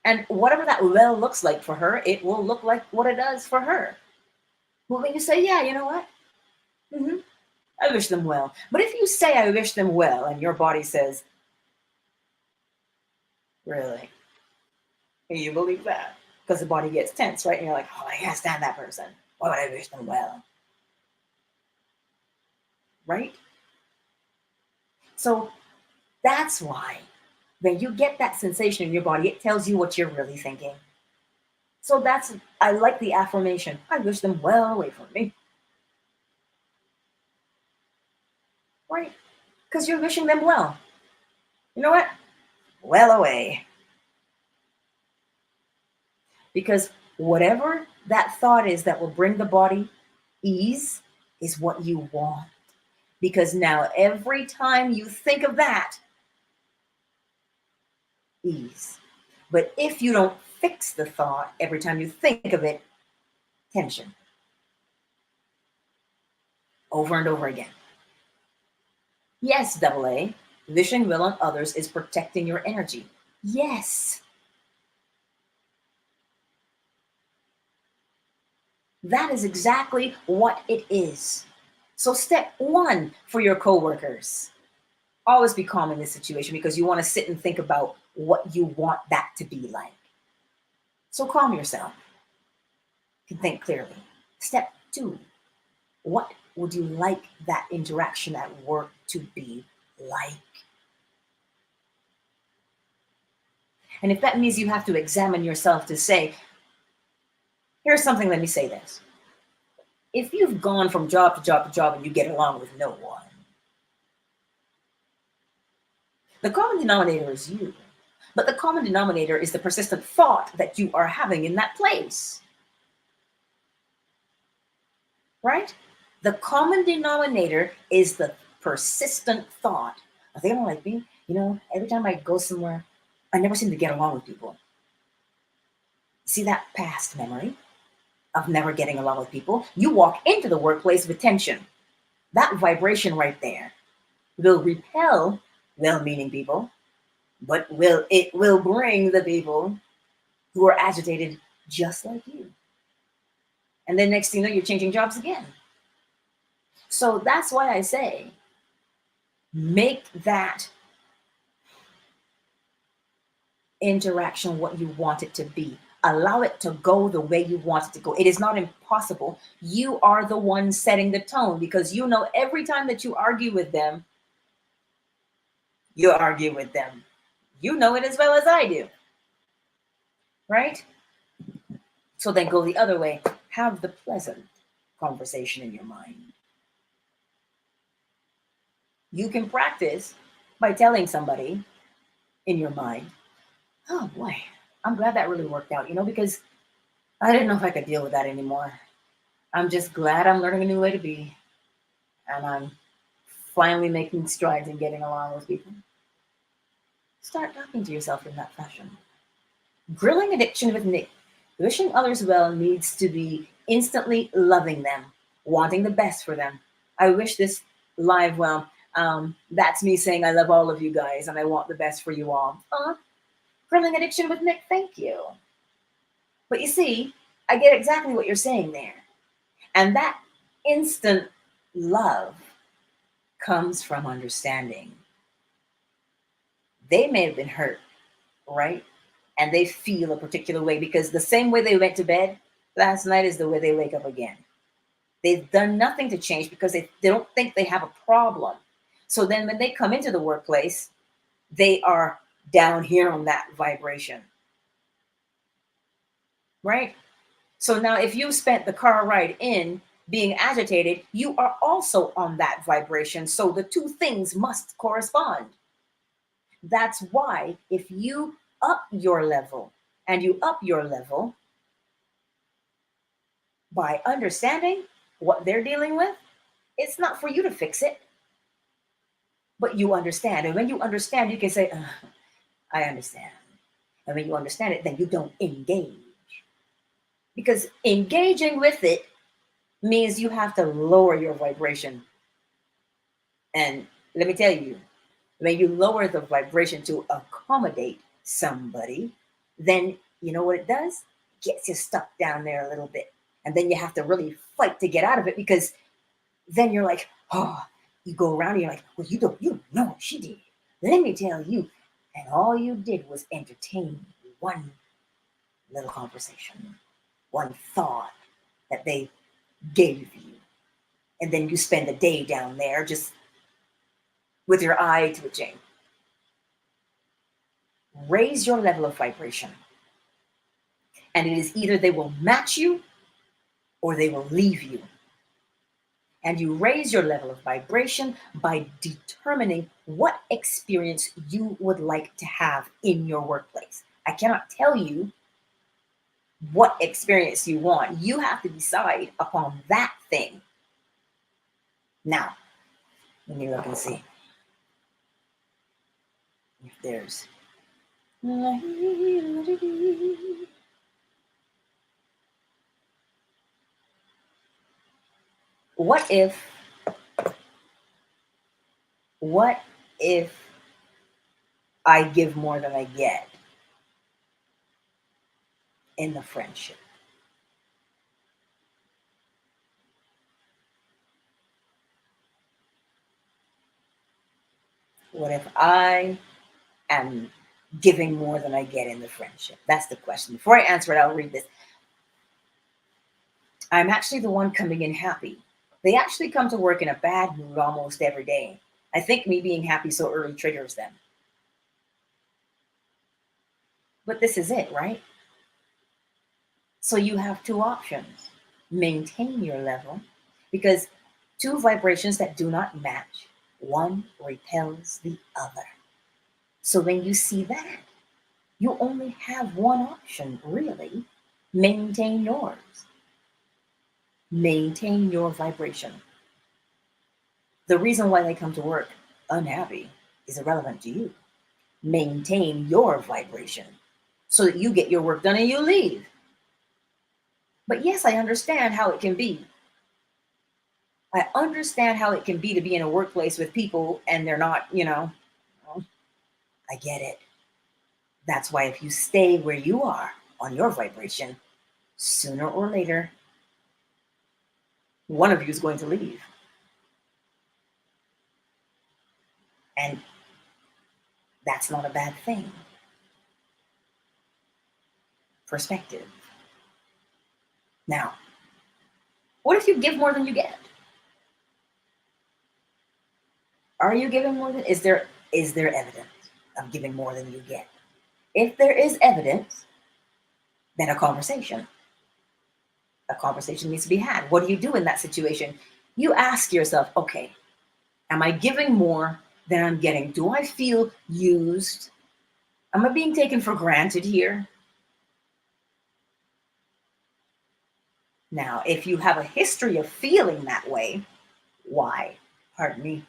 And whatever that well looks like for her, it will look like what it does for her. Well, when you say, yeah, you know what? I wish them well. But if you say, I wish them well, and your body says, really? And you believe that? Because the body gets tense, right? And you're like, oh, I can't stand that person. Why would I wish them well? Right? So that's why when you get that sensation in your body, it tells you what you're really thinking. So I like the affirmation. I wish them well away from me. Right? Because you're wishing them well. You know what? Well away. Because whatever that thought is that will bring the body ease is what you want. Because now every time you think of that, ease. But if you don't fix the thought every time you think of it, tension. Over and over again. Yes, AA, wishing well on others is protecting your energy. Yes. That is exactly what it is. So step 1 for your coworkers. Always be calm in this situation because you want to sit and think about what you want that to be like. So calm yourself. You can think clearly. Step 2, what would you like that interaction at work to be like? And if that means you have to examine yourself to say, here's something, let me say this. If you've gone from job to job to job and you get along with no one, the common denominator is you. But the common denominator is the persistent thought that you are having in that place. Right? The common denominator is the persistent thought. I think I don't like me. You know, every time I go somewhere, I never seem to get along with people. See that past memory of never getting along with people? You walk into the workplace with tension. That vibration right there will repel well-meaning people, but it will bring the people who are agitated just like you. And then next thing you know, you're changing jobs again. So that's why I say, make that interaction what you want it to be. Allow it to go the way you want it to go. It is not impossible. You are the one setting the tone because you know every time that you argue with them, you argue with them You know it as well as I do, right? So then go the other way. Have the pleasant conversation in your mind. You can practice by telling somebody in your mind, oh boy, I'm glad that really worked out, because I didn't know if I could deal with that anymore. I'm just glad I'm learning a new way to be. And I'm finally making strides in getting along with people. Start talking to yourself in that fashion. Grilling addiction with Nick. Wishing others well needs to be instantly loving them, wanting the best for them. I wish this live well. That's me saying I love all of you guys and I want the best for you all. Grilling addiction with Nick, thank you. But you see, I get exactly what you're saying there. And that instant love comes from understanding. They may have been hurt, right? And they feel a particular way because the same way they went to bed last night is the way they wake up again. They've done nothing to change because they don't think they have a problem. So then when they come into the workplace, they are down here on that vibration, right? So now if you spent the car ride in being agitated, you are also on that vibration. So the two things must correspond. That's why if you up your level and you up your level by understanding what they're dealing with, it's not for you to fix it, but you understand. And when you understand, you can say, I understand. And when you understand it, then you don't engage. Because engaging with it means you have to lower your vibration. And let me tell you, when you lower the vibration to accommodate somebody, then you know what it does? It gets you stuck down there a little bit. And then you have to really fight to get out of it because then you're like, oh, you go around and you're like, well, you don't know what she did. Let me tell you. And all you did was entertain one little conversation, one thought that they gave you. And then you spend a day down there just with your eye twitching. Raise your level of vibration. And it is either they will match you or they will leave you. And you raise your level of vibration by determining what experience you would like to have in your workplace. I cannot tell you what experience you want. You have to decide upon that thing. Now, let me look and see if there's... What if I give more than I get in the friendship? What if I am giving more than I get in the friendship? That's the question. Before I answer it, I'll read this. I'm actually the one coming in happy. They actually come to work in a bad mood almost every day. I think me being happy so early triggers them. But this is it, right? So you have two options. Maintain your level, because two vibrations that do not match, one repels the other. So when you see that, you only have one option, really. Maintain yours. Maintain your vibration. The reason why they come to work unhappy is irrelevant to you. Maintain your vibration so that you get your work done and you leave. But yes, I understand how it can be. I understand how it can be to be in a workplace with people and they're not, I get it. That's why if you stay where you are on your vibration, sooner or later, one of you is going to leave. And that's not a bad thing. Perspective. Now, what if you give more than you get? Are you giving more than? Is there evidence? of giving more than you get. If there is evidence, then a conversation needs to be had. What do you do in that situation? You ask yourself, okay, am I giving more than I'm getting? Do I feel used? Am I being taken for granted here? Now, if you have a history of feeling that way, why? Pardon me.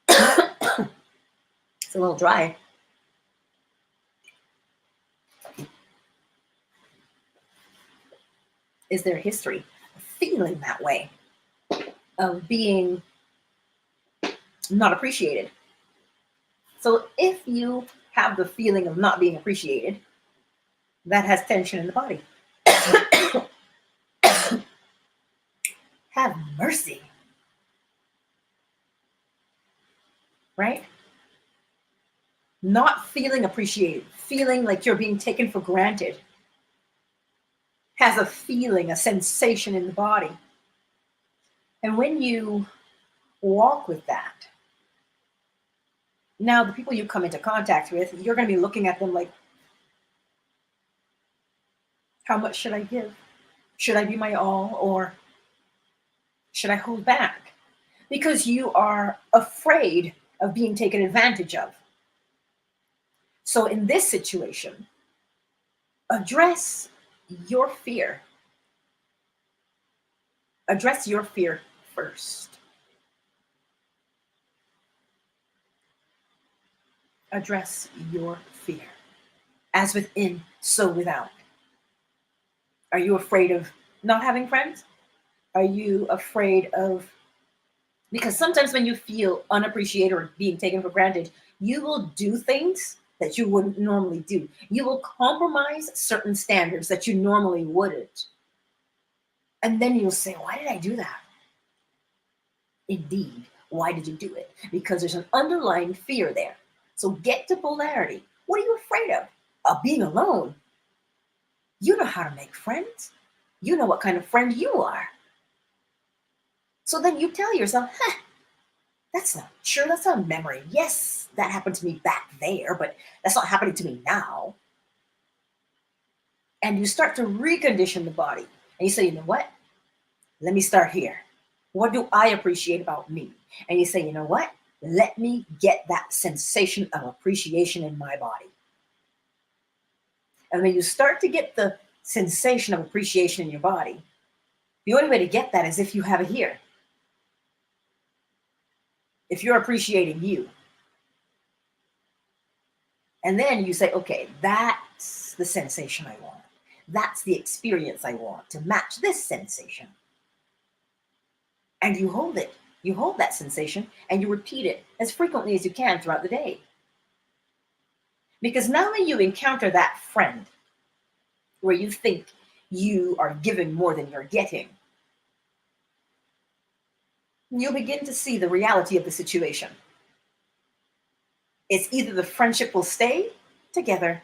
It's a little dry. Is there a history of feeling that way? Of being not appreciated? So if you have the feeling of not being appreciated, that has tension in the body. Have mercy. Right? Not feeling appreciated, feeling like you're being taken for granted, has a feeling, a sensation in the body. And when you walk with that, now the people you come into contact with, you're going to be looking at them like, how much should I give? Should I be my all, or should I hold back? Because you are afraid of being taken advantage of. So in this situation, address your fear. Address your fear first. Address your fear. As within, so without. Are you afraid of not having friends? Are you afraid of... Because sometimes when you feel unappreciated or being taken for granted, you will do things that you wouldn't normally do. You will compromise certain standards that you normally wouldn't. And then you'll say, why did I do that? Indeed, why did you do it? Because there's an underlying fear there. So get to polarity. What are you afraid of? Of being alone. You know how to make friends. You know what kind of friend you are. So then you tell yourself, that's not a memory. Yes, that happened to me back there, but that's not happening to me now. And you start to recondition the body. And you say, you know what? Let me start here. What do I appreciate about me? And you say, you know what? Let me get that sensation of appreciation in my body. And when you start to get the sensation of appreciation in your body, the only way to get that is if you have it here. If you're appreciating you. And then you say, okay, that's the sensation I want. That's the experience I want to match this sensation. And you hold it. You hold that sensation and you repeat it as frequently as you can throughout the day. Because now when you encounter that friend where you think you are giving more than you're getting, you'll begin to see the reality of the situation. It's either the friendship will stay together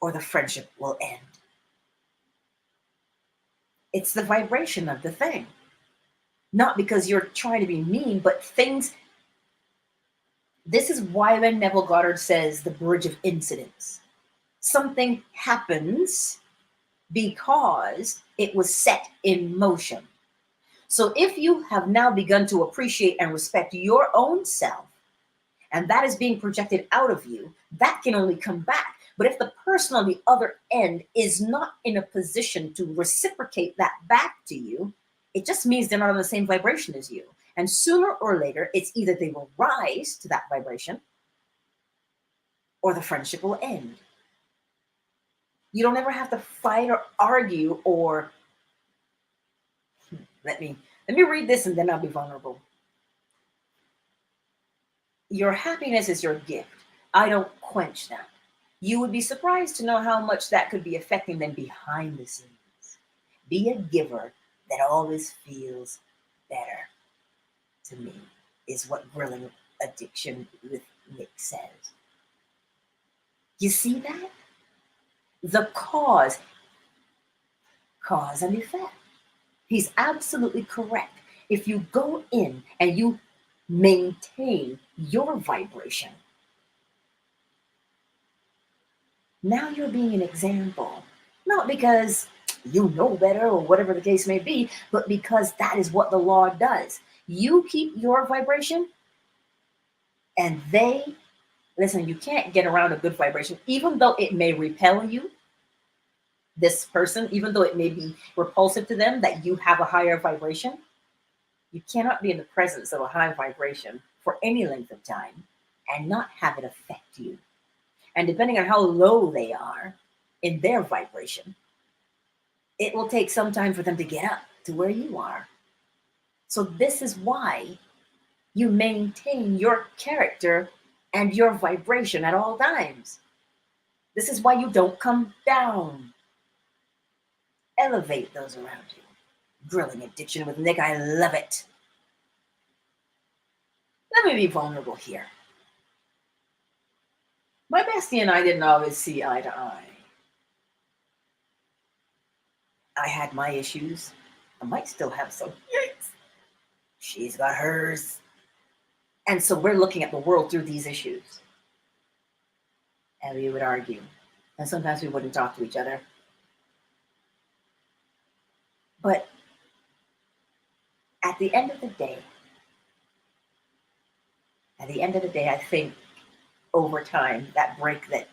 or the friendship will end. It's the vibration of the thing. Not because you're trying to be mean, but things... This is why when Neville Goddard says the bridge of incidents. Something happens because it was set in motion. So if you have now begun to appreciate and respect your own self, and that is being projected out of you, that can only come back. But if the person on the other end is not in a position to reciprocate that back to you, it just means they're not on the same vibration as you. And sooner or later, it's either they will rise to that vibration or the friendship will end. You don't ever have to fight or argue or... Let me read this and then I'll be vulnerable. Your happiness is your gift. I don't quench that. You would be surprised to know how much that could be affecting them behind the scenes. Be a giver that always feels better, to me, is what Grilling Addiction with Nick says. You see that? The cause and effect. He's absolutely correct. If you go in and you maintain your vibration, Now you're being an example, not because you know better or whatever the case may be, but because that is what the law does. You keep your vibration, and listen, you can't get around a good vibration, even though it may repel you, this person, even though it may be repulsive to them that you have a higher vibration. You cannot be in the presence of a high vibration for any length of time and not have it affect you. And depending on how low they are in their vibration, it will take some time for them to get up to where you are. So this is why you maintain your character and your vibration at all times. This is why you don't come down. Elevate those around you. Grilling addiction with Nick, I love it. Let me be vulnerable here. My bestie and I didn't always see eye to eye. I had my issues. I might still have some. Yikes. She's got hers. And so we're looking at the world through these issues. And we would argue. And sometimes we wouldn't talk to each other. But at the end of the day, I think over time, that break that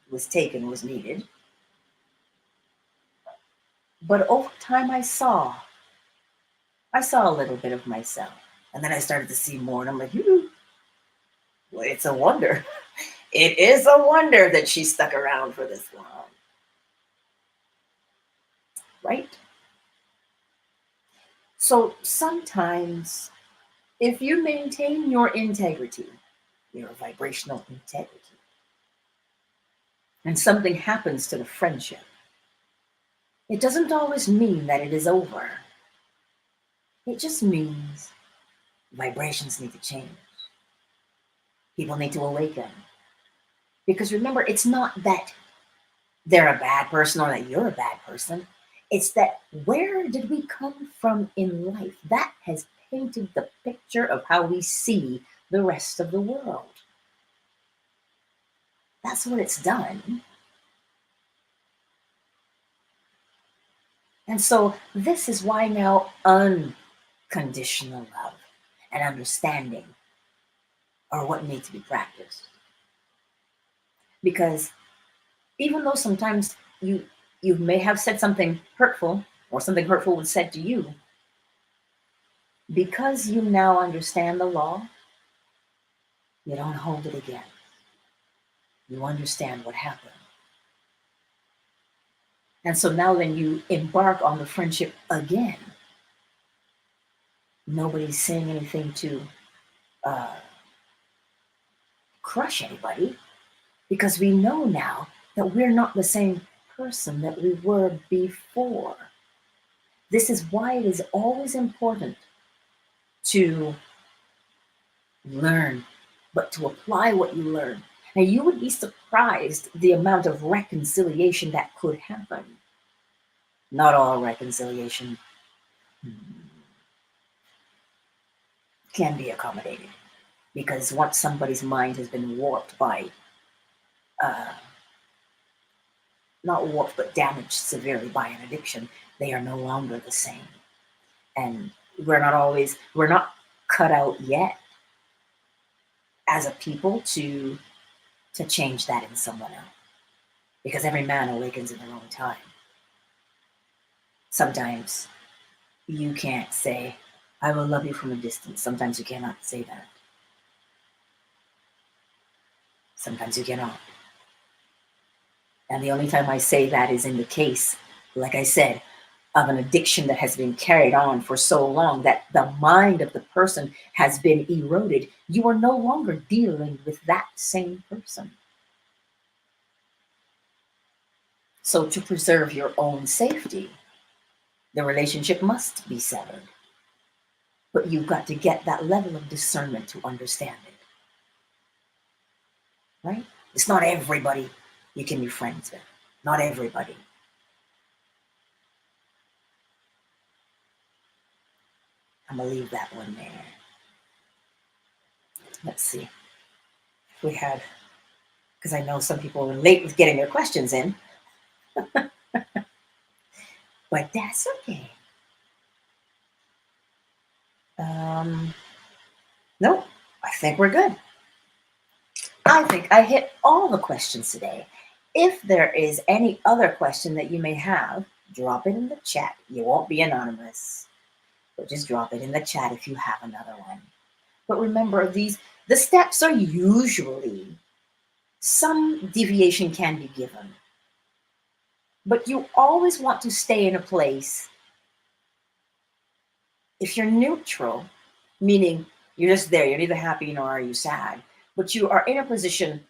was taken was needed. But over time, I saw a little bit of myself. And then I started to see more. And I'm like, well, it's a wonder. It is a wonder that she stuck around for this long. Right? So sometimes, if you maintain your integrity, your vibrational integrity, and something happens to the friendship, it doesn't always mean that it is over. It just means vibrations need to change. People need to awaken. Because remember, it's not that they're a bad person or that you're a bad person. It's that where did we come from in life? That has painted the picture of how we see the rest of the world. That's what it's done. And so this is why now unconditional love and understanding are what need to be practiced. Because even though sometimes you may have said something hurtful or something hurtful was said to you, because you now understand the law, you don't hold it again. You understand what happened. And so now when you embark on the friendship again, nobody's saying anything to crush anybody, because we know now that we're not the same person that we were before. This is why it is always important to learn, but to apply what you learn. Now, you would be surprised the amount of reconciliation that could happen. Not all reconciliation can be accommodated, because once somebody's mind has been warped by, not warped, but damaged severely by an addiction, they are no longer the same. And we're not cut out yet as a people to change that in someone else, because every man awakens in their own time. Sometimes you can't say, I will love you from a distance. Sometimes you cannot say that. Sometimes you cannot. And the only time I say that is in the case, like I said, of an addiction that has been carried on for so long that the mind of the person has been eroded. You are no longer dealing with that same person. So to preserve your own safety, the relationship must be severed. But you've got to get that level of discernment to understand it. Right? It's not everybody you can be friends with. Not everybody. I'm going to leave that one there. Let's see. We had because I know some people are late with getting their questions in, but that's okay. Nope, I think we're good. I think I hit all the questions today. If there is any other question that you may have, drop it in the chat. You won't be anonymous, but just drop it in the chat if you have another one. But remember, the steps are usually, some deviation can be given, but you always want to stay in a place. If you're neutral, meaning you're just there, you're neither happy nor are you sad, but you are in a position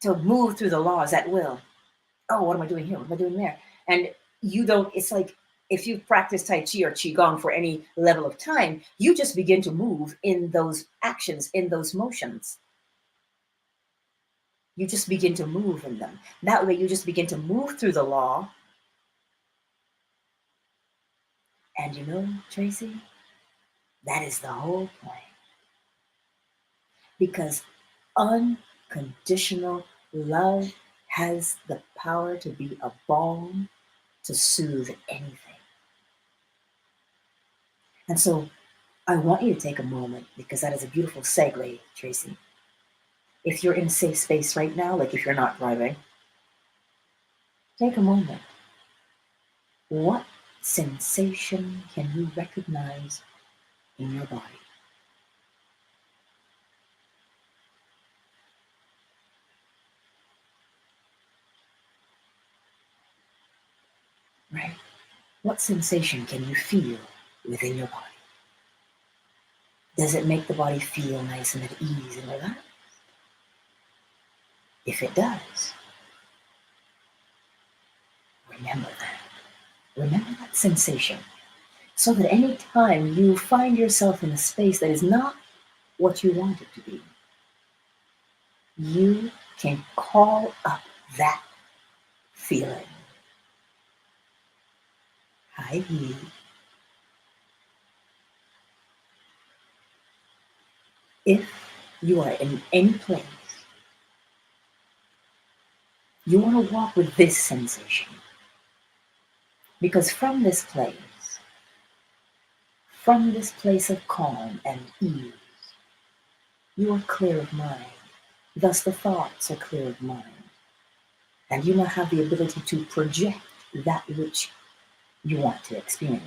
to move through the laws at will. Oh, what am I doing here? What am I doing there? And you don't, it's like if you've practiced Tai Chi or Qigong for any level of time, you just begin to move in those actions, in those motions. You just begin to move in them. That way you just begin to move through the law. And you know, Tracy, that is the whole point. Because unconditional love has the power to be a balm to soothe anything. And so I want you to take a moment, because that is a beautiful segue, Tracy. If you're in a safe space right now, like if you're not driving, take a moment. What sensation can you recognize in your body? Right? What sensation can you feel within your body? Does it make the body feel nice and at ease and relaxed? If it does, remember that. Remember that sensation, so that any time you find yourself in a space that is not what you want it to be, you can call up that feeling. Hi, you. If you are in any place, you want to walk with this sensation. Because from this place of calm and ease, you are clear of mind. Thus the thoughts are clear of mind. And you now have the ability to project that which you want to experience.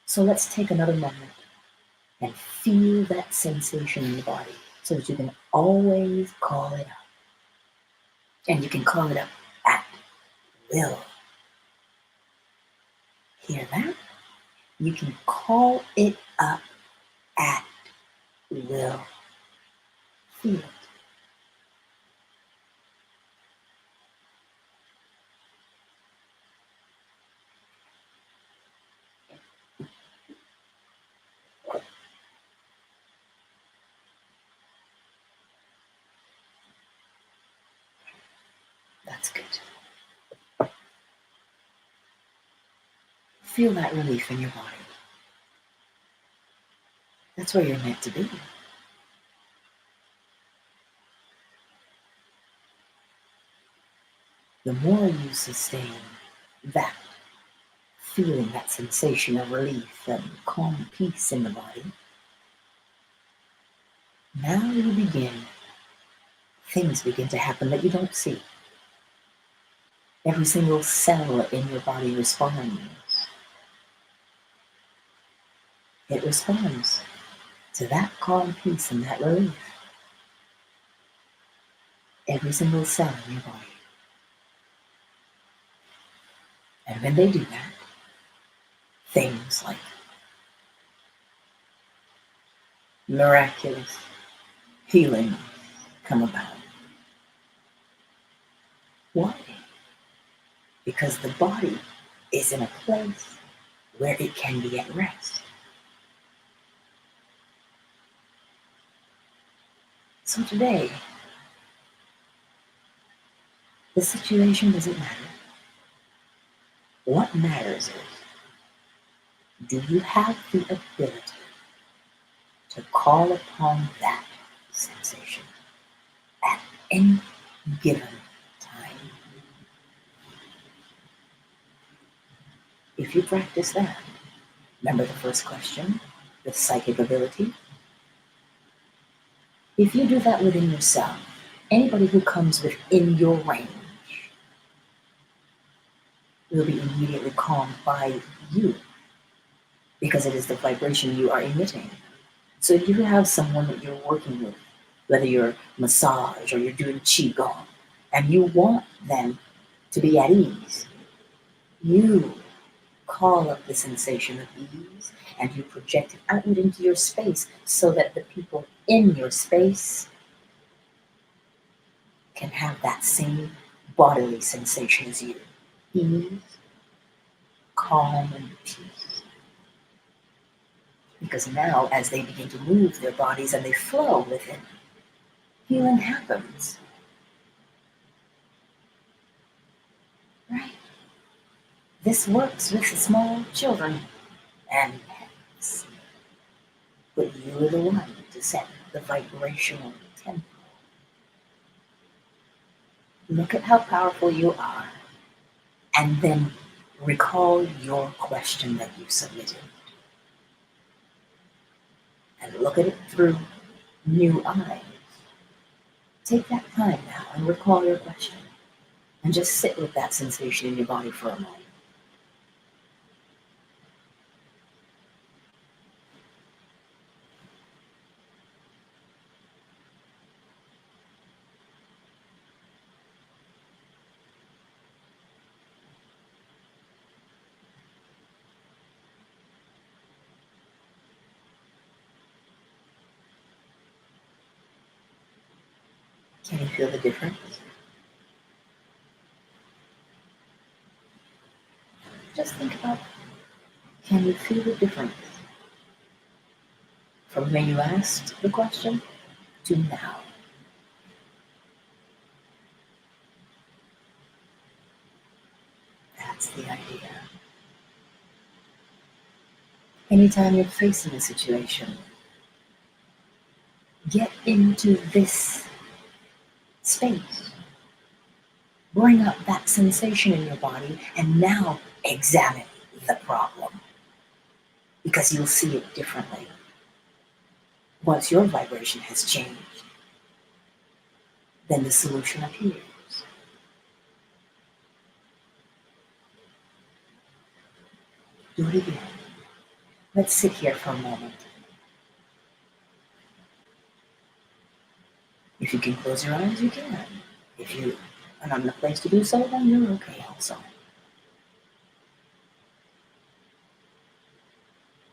So let's take another moment and feel that sensation in the body, so that you can always call it up. And you can call it up at will. Hear that? You can call it up at will. Feel it. That's good. Feel that relief in your body. That's where you're meant to be. The more you sustain that feeling, that sensation of relief and calm peace in the body, now things begin to happen that you don't see. Every single cell in your body responds. It responds to that calm peace and that relief. Every single cell in your body. And when they do that, things like miraculous healing come about. Why? Because the body is in a place where it can be at rest. So today, the situation doesn't matter. What matters is, do you have the ability to call upon that sensation at any given time. If you practice that, remember the first question, the psychic ability. If you do that within yourself, anybody who comes within your range will be immediately calmed by you, because it is the vibration you are emitting. So if you have someone that you're working with, whether you're massage or you're doing qigong, and you want them to be at ease, you call up the sensation of ease and you project it outward into your space so that the people in your space can have that same bodily sensation as you. Ease, calm, and peace. Because now, as they begin to move their bodies and they flow with it, healing happens. Right? This works with small children and pets. But you are the one to set the vibrational tempo. Look at how powerful you are, and then recall your question that you submitted. And look at it through new eyes. Take that time now and recall your question. And just sit with that sensation in your body for a moment. Can you feel the difference? Just think about, can you feel the difference from when you asked the question to now? That's the idea. Anytime you're facing a situation, get into this space. Bring up that sensation in your body and now examine the problem, because you'll see it differently once your vibration has changed. Then the solution appears. Do it again. Let's sit here for a moment. If you can close your eyes, you can. If you are not in a place to do so, then you're okay also.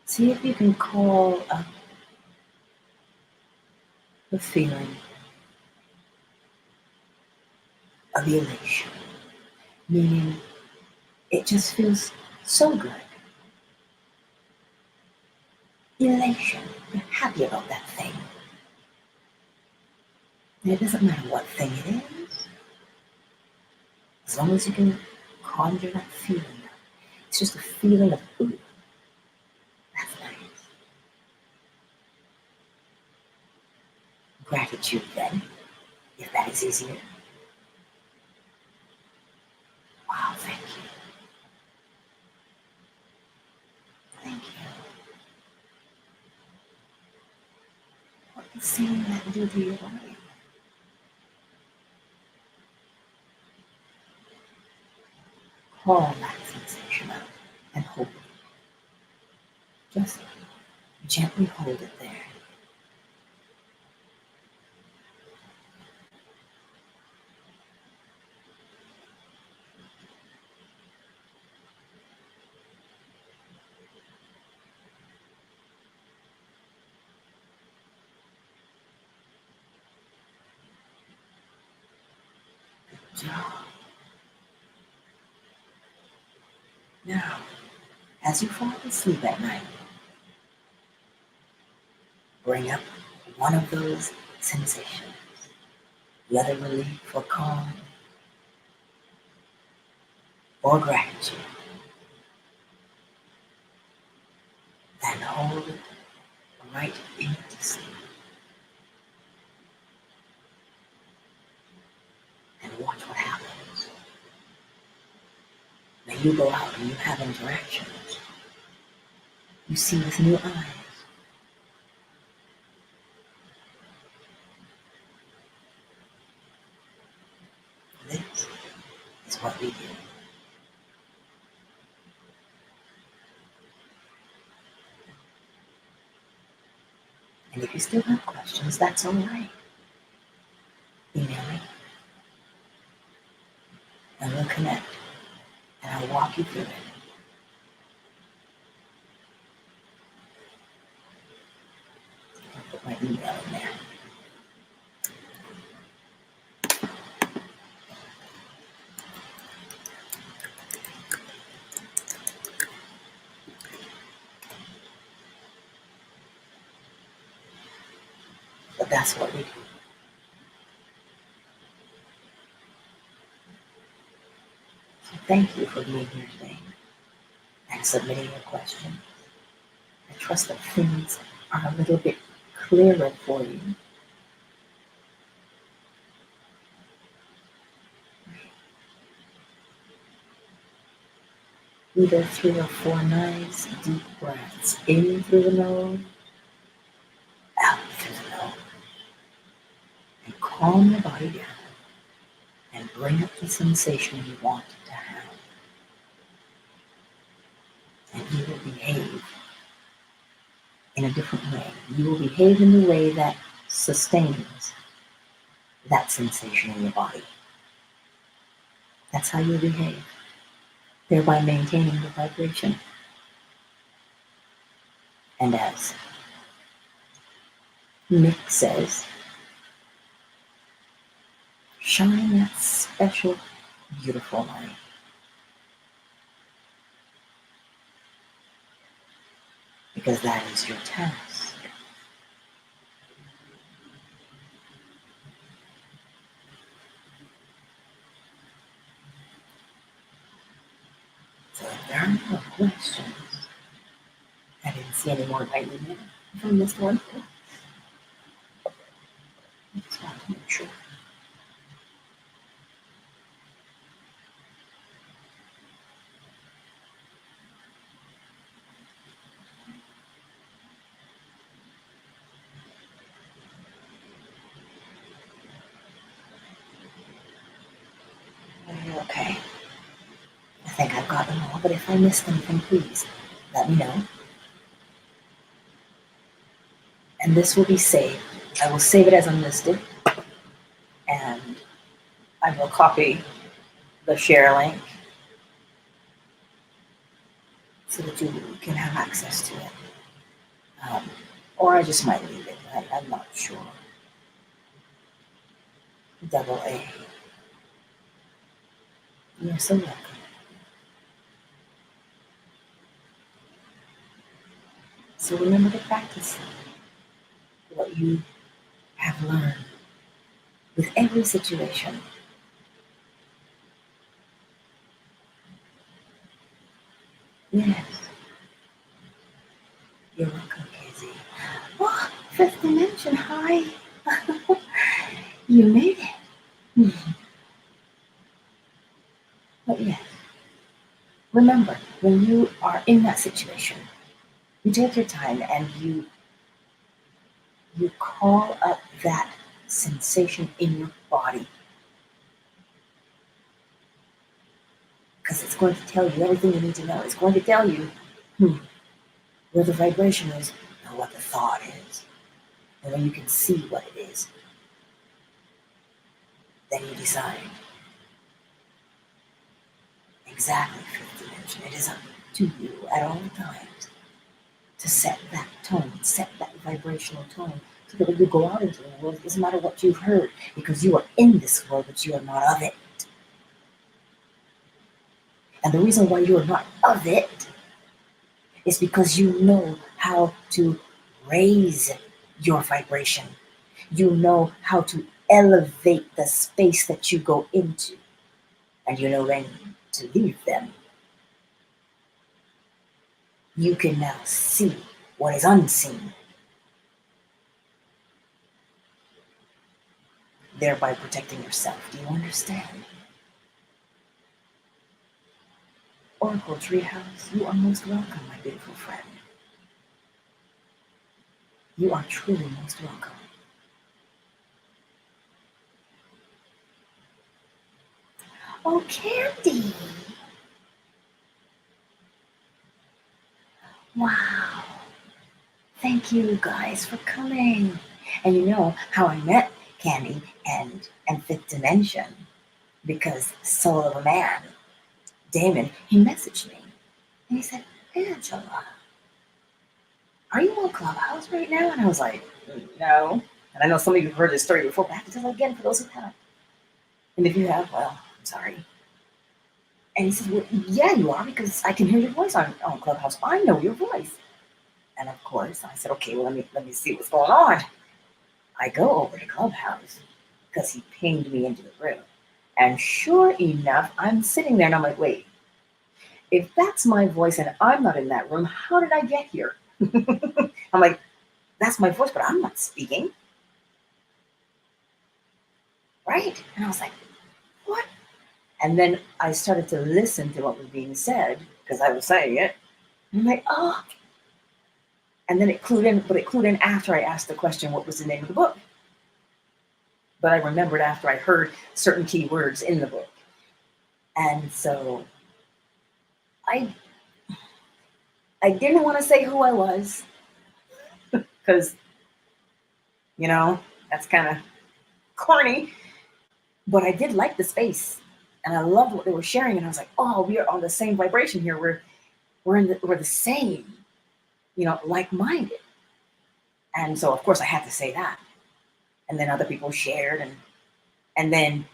See if you can call up the feeling of elation, meaning it just feels so good. Elation, you're happy about that thing. And it doesn't matter what thing it is, as long as you can conjure that feeling. It's just a feeling of, ooh, that's nice. Gratitude then, if that is easier. Wow, thank you. Thank you. What does seeing that do to your body? Call that sensation out and hold it. Just gently hold it there. Good job. Now, as you fall asleep at night, bring up one of those sensations, whether relief or calm or gratitude, and hold it right into sleep. and watch what happens. When you go out and you have interactions, you see with new eyes. This is what we do. And if you still have questions, that's all right. Email me, and we'll connect, and I'll walk you through it. I'll put my email in there. But that's what we do. So thank you for being here today and submitting your questions. I trust that things are a little bit clearer for you. Either 3 or 4 nice deep breaths in through the nose, out through the nose, and calm your body down and bring up the sensation you want to have. And you will behave in a different way. You will behave in the way that sustains that sensation in your body. That's how you behave, thereby maintaining the vibration. And as Nick says, shine that special, beautiful light. Because that is your task. So if there are no questions, I didn't see any more right in there from this one. I just want to make sure. Okay. I think I've got them all, but if I missed anything, please let me know. And this will be saved. I will save it as unlisted, and I will copy the share link so that you can have access to it. Or I just might leave it. I'm not sure. AA. You're so welcome. So remember to practice what you have learned with every situation. Yes. You're welcome, Casey. Oh, fifth dimension, hi. You made it. But yes, remember, when you are in that situation, you take your time and you call up that sensation in your body. Because it's going to tell you everything you need to know. It's going to tell you where the vibration is and what the thought is. And when you can see what it is, then you decide. Exactly, fifth dimension. It is up to you at all times to set that tone, set that vibrational tone, so that when you go out into the world, it doesn't matter what you've heard, because you are in this world, but you are not of it. And the reason why you are not of it is because you know how to raise your vibration. You know how to elevate the space that you go into, and you know when to leave them. You can now see what is unseen. thereby protecting yourself. Do you understand? Oracle Treehouse, you are most welcome, my beautiful friend. You are truly most welcome. Oh, Candy. Wow. Thank you guys for coming. And you know how I met Candy and Fifth Dimension? Because Soul of a Man, Damon, he messaged me. And he said, Angela, are you on Clubhouse right now? And I was like, no. And I know some of you have heard this story before, but I have to tell it again for those who haven't. And if you have, well, I'm sorry. And he said, well, yeah, you are, because I can hear your voice on Clubhouse. I know your voice. And of course, I said, okay, well, let me see what's going on. I go over to Clubhouse because he pinged me into the room. And sure enough, I'm sitting there and I'm like, wait, if that's my voice and I'm not in that room, how did I get here? I'm like, that's my voice, but I'm not speaking. Right? And I was like, what? And then I started to listen to what was being said because I was saying it. And I'm like, oh. And then it clued in, but it clued in after I asked the question, what was the name of the book? But I remembered after I heard certain key words in the book. And so I didn't want to say who I was because, you know, that's kind of corny. But I did like the space. And I loved what they were sharing. And I was like, oh, we are on the same vibration here. We're the same, you know, like-minded. And so, of course, I had to say that. And then other people shared. And then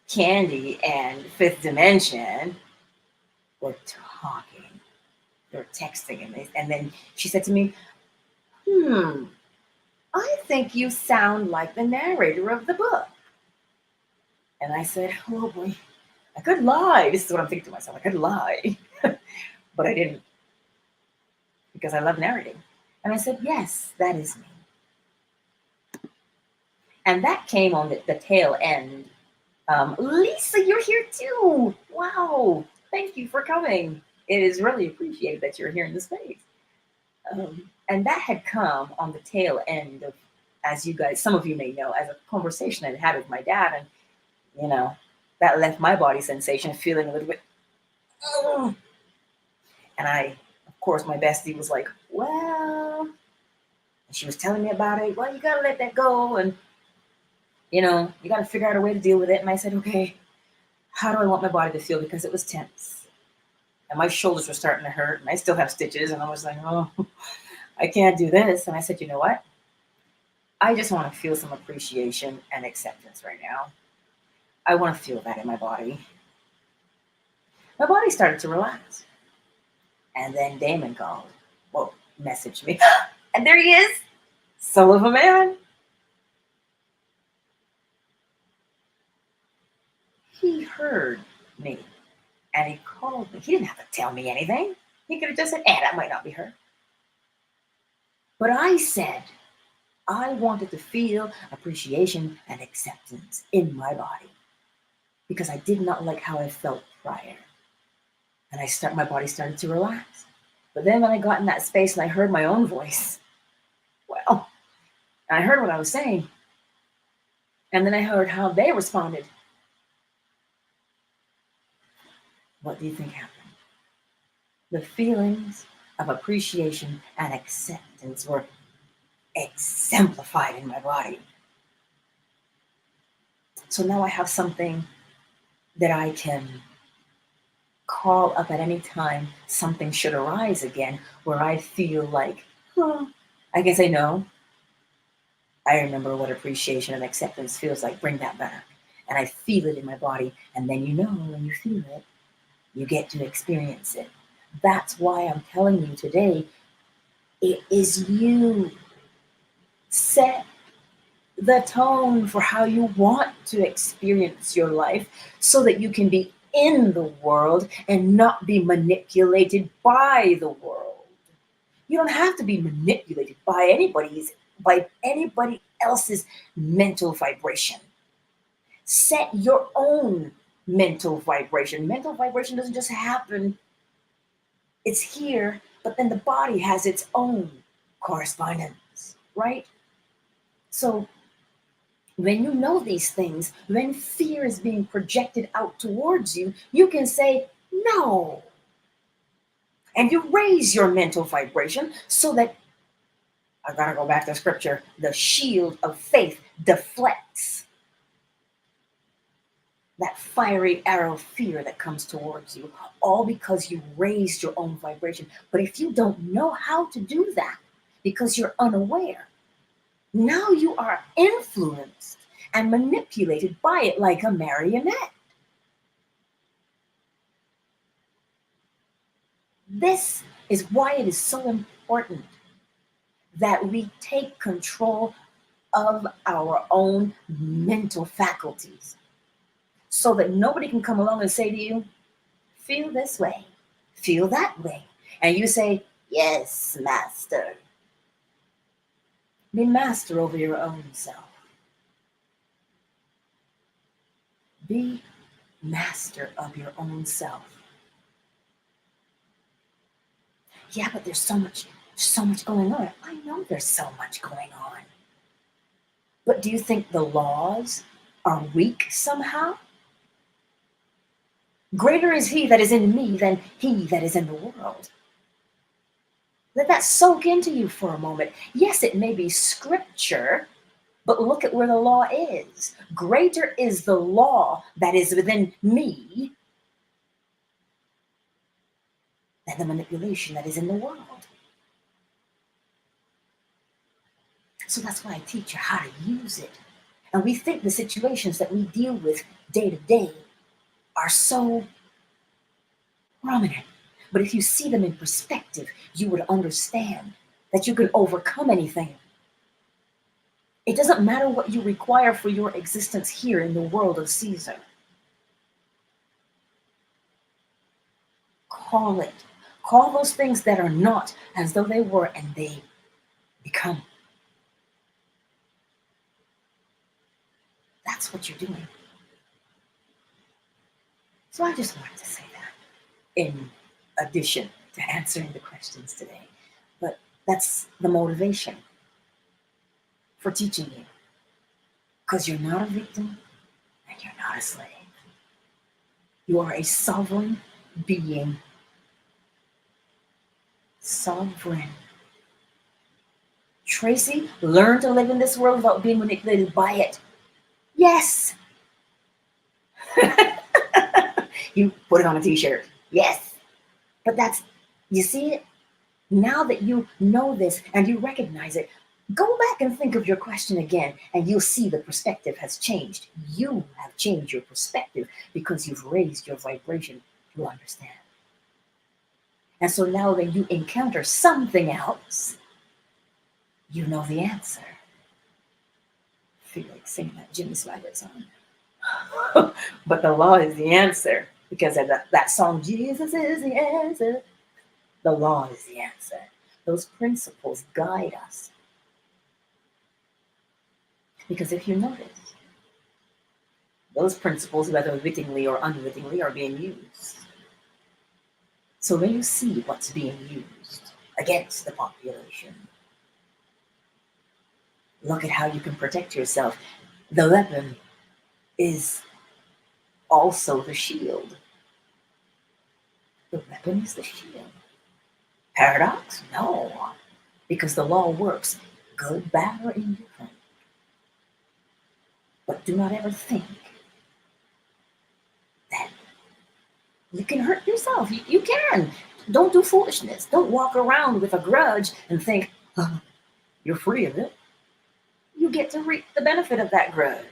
Candy and Fifth Dimension were talking. They were texting. And then she said to me, I think you sound like the narrator of the book. And I said, oh boy, I could lie. This is what I'm thinking to myself. I could lie. But I didn't, because I love narrating. And I said, yes, that is me. And that came on the tail end. Lisa, you're here too. Wow. Thank you for coming. It is really appreciated that you're here in the space. And that had come on the tail end of, as you guys, some of you may know, as a conversation I had with my dad. And, you know, that left my body sensation feeling a little bit, and I, of course, my bestie was like, well, and she was telling me about it. Well, you got to let that go. And, you know, you got to figure out a way to deal with it. And I said, okay, how do I want my body to feel? Because it was tense. And my shoulders were starting to hurt. And I still have stitches. And I was like, oh, I can't do this. And I said, you know what? I just want to feel some appreciation and acceptance right now. I want to feel that in my body. My body started to relax. And then Damon called. Well, messaged me. And there he is. Soul of a Man. He heard me. And he called me. He didn't have to tell me anything. He could have just said, that might not be her. But I said, I wanted to feel appreciation and acceptance in my body because I did not like how I felt prior. And my body started to relax. But then when I got in that space and I heard my own voice, well, I heard what I was saying. And then I heard how they responded. What do you think happened? The feelings of appreciation and acceptance were exemplified in my body. So now I have something that I can call up at any time. Something should arise again where I feel like, I can say no. I remember what appreciation and acceptance feels like. Bring that back. And I feel it in my body. And then you know when you feel it, you get to experience it. That's why I'm telling you today, it is you. Set the tone for how you want to experience your life so that you can be in the world and not be manipulated by the world. You don't have to be manipulated by anybody's by anybody else's mental vibration. Set your own mental vibration. Mental vibration doesn't just happen, it's here, but then the body has its own correspondence, right? So when you know these things, when fear is being projected out towards you, you can say, no. And you raise your mental vibration so that, I gotta go back to scripture, the shield of faith deflects that fiery arrow of fear that comes towards you, all because you raised your own vibration. But if you don't know how to do that because you're unaware, now you are influenced and manipulated by it like a marionette. This is why it is so important that we take control of our own mental faculties so that nobody can come along and say to you, feel this way, feel that way. And you say, yes, master. Be master over your own self. Be master of your own self. Yeah, but there's so much going on. I know there's so much going on. But do you think the laws are weak somehow? Greater is he that is in me than he that is in the world. Let that soak into you for a moment. Yes, it may be scripture, but look at where the law is. Greater is the law that is within me than the manipulation that is in the world. So that's why I teach you how to use it. And we think the situations that we deal with day to day are so prominent. But if you see them in perspective, you would understand that you can overcome anything. It doesn't matter what you require for your existence here in the world of Caesar. Call it. Call those things that are not as though they were, and they become. That's what you're doing. So I just wanted to say that in addition to answering the questions today. But that's the motivation for teaching you. Because you're not a victim and you're not a slave. You are a sovereign being. Sovereign. Tracy, learn to live in this world without being manipulated by it. Yes. You put it on a t-shirt. Yes. But that's, you see it? Now that you know this and you recognize it, go back and think of your question again, and you'll see the perspective has changed. You have changed your perspective because you've raised your vibration to understand. And so now when you encounter something else, you know the answer. I feel like singing that Jimmy Swaggart song. But the law is the answer, because of that song, Jesus is the answer. The law is the answer. Those principles guide us. Because if you notice, those principles, whether wittingly or unwittingly, are being used. So when you see what's being used against the population, look at how you can protect yourself. The weapon is also the shield. The weapon is the shield. Paradox? No. Because the law works, good, bad, or indifferent. But do not ever think that you can hurt yourself. You can. Don't do foolishness. Don't walk around with a grudge and think, oh, you're free of it. You get to reap the benefit of that grudge.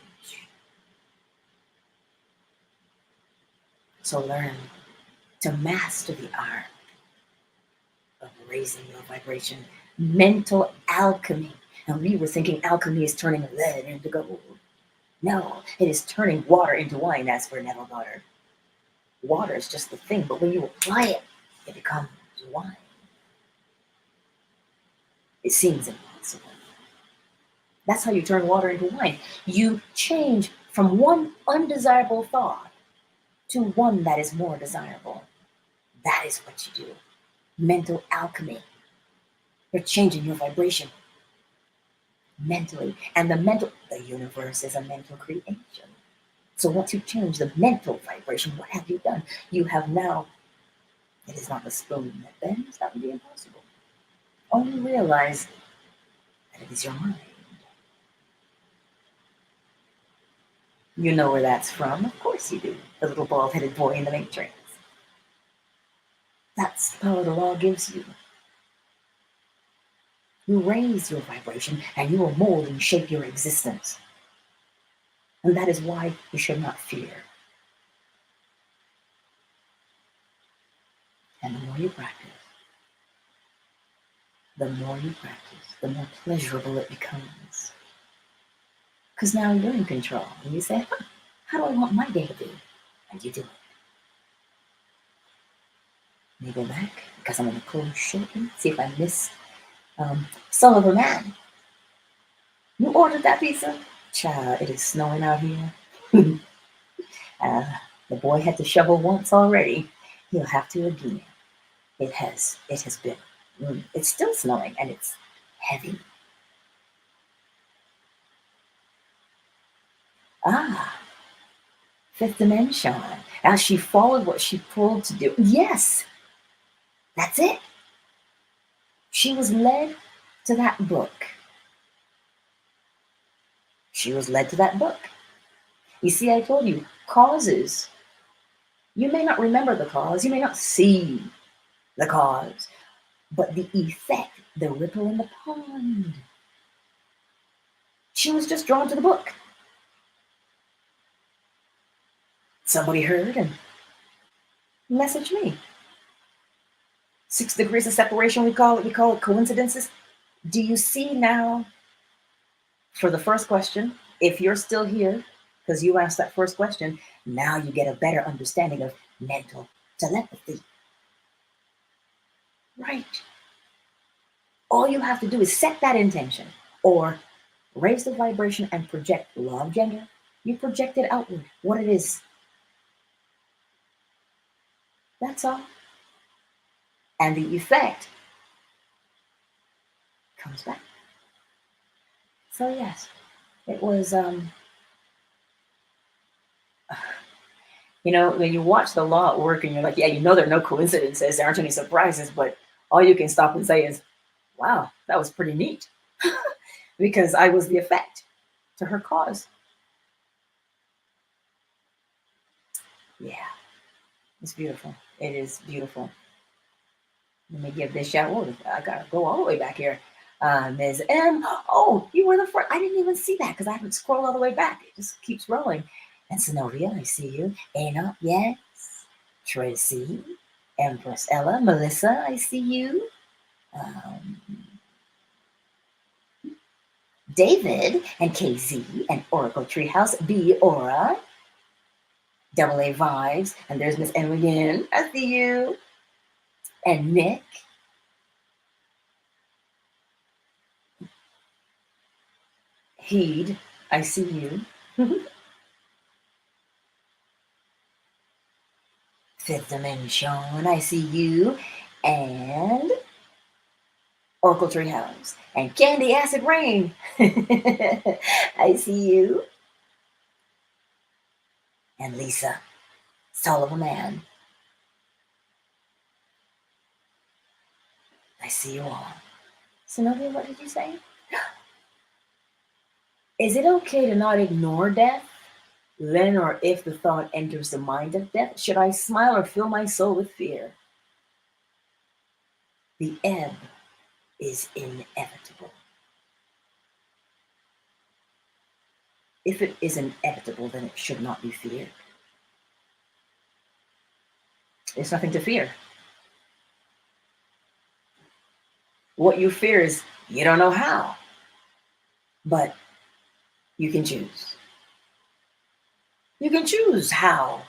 So learn to master the art of raising your vibration. Mental alchemy. And we were thinking alchemy is turning lead into gold. No, it is turning water into wine, as for Neville Goddard. Water is just the thing, but when you apply it, it becomes wine. It seems impossible, That's how you turn water into wine. You change from one undesirable thought to one that is more desirable. That is what you do. Mental alchemy. You're changing your vibration mentally. And the universe is a mental creation. So once you change the mental vibration, what have you done? You have now, it is not the spoon that bends, that would be impossible. Only realize that it is your mind. You know where that's from? Of course you do. The little bald-headed boy in the Matrix. That's the power the law gives you. You raise your vibration and you will mold and shape your existence. And that is why you should not fear. And the more you practice, the more pleasurable it becomes. Because now you're in control. And you say, how do I want my day to be? And you do it. Let me go back, because I'm going to close shortly. See if I miss Son of a Man. You ordered that pizza? Child, it is snowing out here. The boy had to shovel once already. He'll have to again. It has been. It's still snowing and it's heavy. Fifth dimension. As she followed what she pulled to do. Yes, that's it. She was led to that book. She was led to that book. You see, I told you, causes. You may not remember the cause. You may not see the cause. But the effect, the ripple in the pond. She was just drawn to the book. Somebody heard and messaged me. 6 degrees of separation, we call it coincidences. Do you see now, for the first question, if you're still here, because you asked that first question, now you get a better understanding of mental telepathy. Right. All you have to do is set that intention or raise the vibration and project the law of gender. You project it outward, what it is. That's all. And the effect comes back. So yes, it was, when you watch the law at work and you're like, yeah, there are no coincidences, there aren't any surprises, but all you can stop and say is, wow, that was pretty neat. Because I was the effect to her cause. Yeah, it's beautiful. It is beautiful. Let me give this shout. Oh, I gotta go all the way back here. Ms. M. Oh, you were the first. I didn't even see that because I haven't scrolled all the way back. It just keeps rolling. And Synovia, I see you. Anna, yes. Tracy, Empress Ella, Melissa, I see you. David and KZ and Oracle Treehouse, B Aura, Double A Vibes, and there's Miss M again. I see you. And Nick. Heed, I see you. Fifth Dimension, I see you. And Oracle Treehouse. And Candy Acid Rain. I see you. And Lisa, Soul of a Man. I see you all. Synovia, what did you say? Is it okay to not ignore death? When or if the thought enters the mind of death, should I smile or fill my soul with fear? The ebb is inevitable. If it is inevitable, then it should not be feared. There's nothing to fear. What you fear is you don't know how, but you can choose. You can choose how,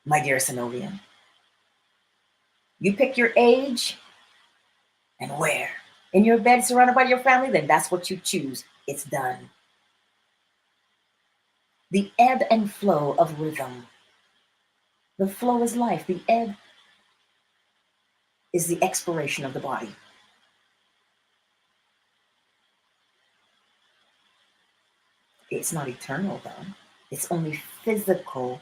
my dear Synovian. You pick your age and where. In your bed surrounded by your family, then that's what you choose. It's done. The ebb and flow of rhythm. The flow is life. The ebb is the expiration of the body. It's not eternal, though. It's only physical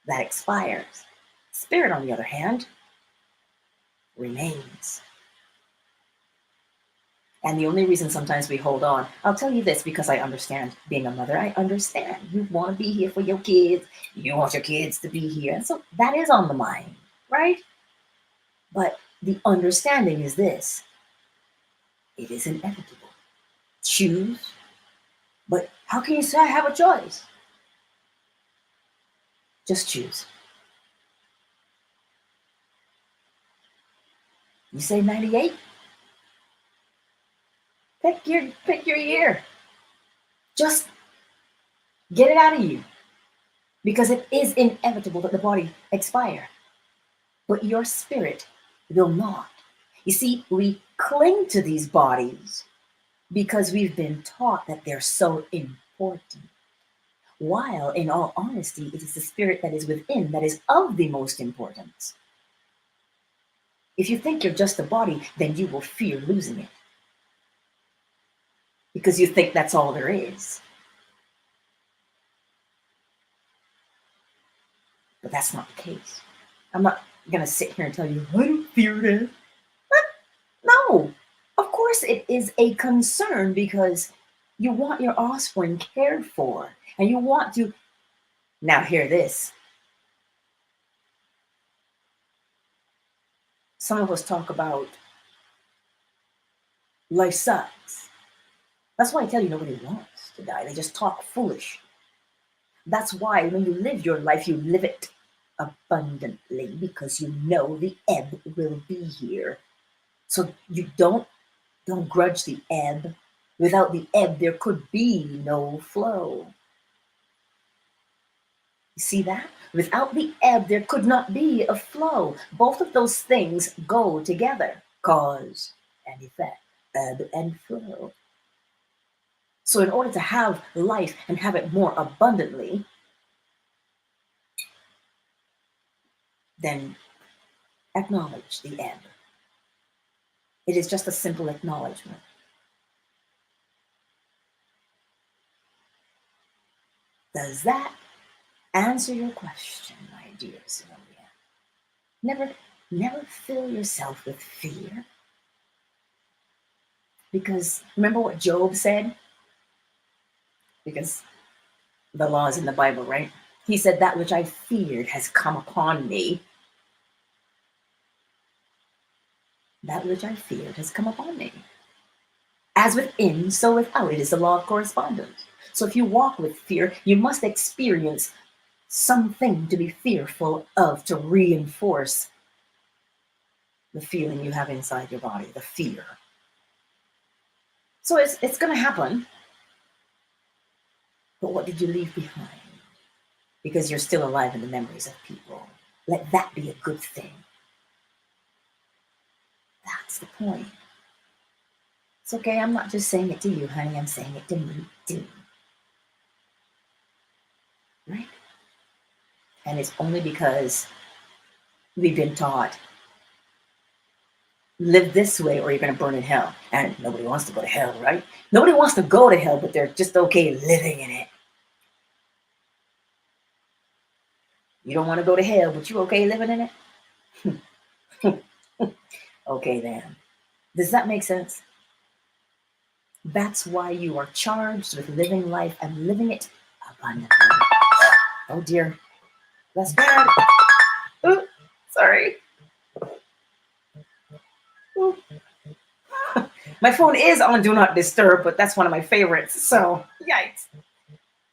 that expires. Spirit, on the other hand, remains. And the only reason sometimes we hold on, I'll tell you this because I understand being a mother. I understand. You want to be here for your kids. You want your kids to be here. And so that is on the mind, right? But the understanding is this. It is inevitable. Choose. But how can you say I have a choice? Just choose. You say 98? Pick your year. Just get it out of you. Because it is inevitable that the body expire. But your spirit will not. You see, we cling to these bodies because we've been taught that they're so important. While, in all honesty, it is the spirit that is within that is of the most importance. If you think you're just a body, then you will fear losing it. Because you think that's all there is. But that's not the case. I'm not going to sit here and tell you, I don't fear it. No, of course it is a concern because you want your offspring cared for and you want to. Now hear this. Some of us talk about life sucks. That's why I tell you nobody wants to die. They just talk foolish. That's why when you live your life, you live it abundantly because you know the ebb will be here. So you don't grudge the ebb. Without the ebb, there could be no flow. You see that? Without the ebb, there could not be a flow. Both of those things go together. Cause and effect. Ebb and flow. So in order to have life and have it more abundantly, then acknowledge the ebb. It is just a simple acknowledgement. Does that answer your question, my dear Sylvia? Never fill yourself with fear. Because remember what Job said? Because the law is in the Bible, right? He said, that which I feared has come upon me. That which I feared has come upon me. As within, so without. It is the law of correspondence. So if you walk with fear, you must experience something to be fearful of to reinforce the feeling you have inside your body, the fear. So it's going to happen. But what did you leave behind? Because you're still alive in the memories of people. Let that be a good thing. That's the point. It's okay, I'm not just saying it to you, honey. I'm saying it to me too. Right? And it's only because we've been taught, live this way or you're going to burn in hell. And nobody wants to go to hell, right? Nobody wants to go to hell, but they're just okay living in it. You don't want to go to hell, but you okay living in it? Okay, then. Does that make sense? That's why you are charged with living life and living it abundantly. Oh dear, that's bad. Ooh, sorry. Ooh. My phone is on Do Not Disturb, but that's one of my favorites, so yikes.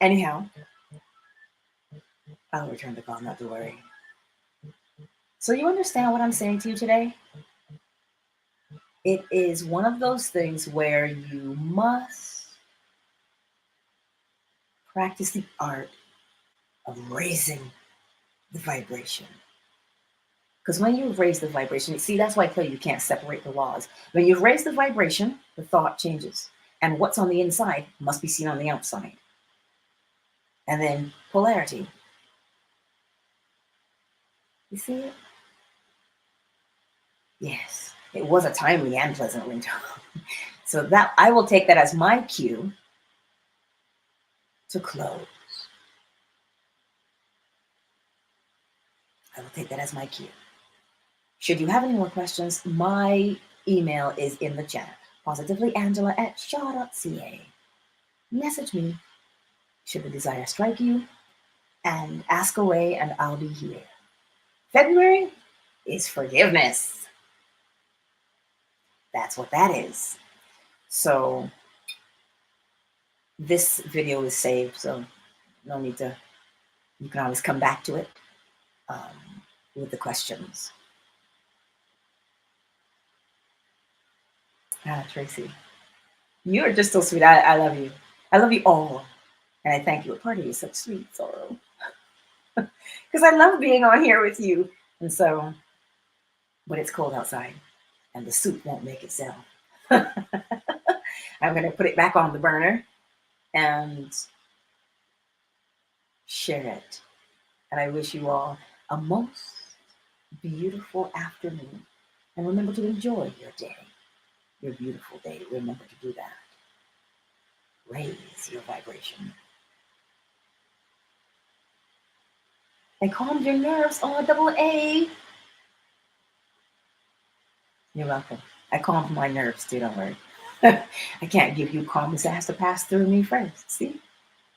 Anyhow, I'll return the call, not to worry. So you understand what I'm saying to you today? It is one of those things where you must practice the art of raising the vibration. Because when you've raised the vibration, see, that's why I tell you can't separate the laws. When you've raised the vibration, the thought changes. And what's on the inside must be seen on the outside. And then polarity. You see it? Yes. It was a timely and pleasant winter. So that I will take that as my cue to close. I will take that as my cue. Should you have any more questions, my email is in the chat. positivelyangela@shaw.ca. Message me should the desire strike you, and ask away, and I'll be here. February is forgiveness. That's what that is. So this video is saved, so no need to, you can always come back to it with the questions. Tracy, you're just so sweet. I love you. I love you all. And I thank you. A part of you is such sweet sorrow. Because I love being on here with you. And so, but it's cold outside and the soup won't make itself. I'm going to put it back on the burner and share it. And I wish you all a most beautiful afternoon. And remember to enjoy your day, your beautiful day. Remember to do that. Raise your vibration. And calm your nerves on a double A. You're welcome. I calmed my nerves too, don't worry. I can't give you calmness. It has to pass through me first. See?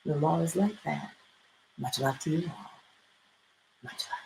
The law is like that. Much love to you all. Much love.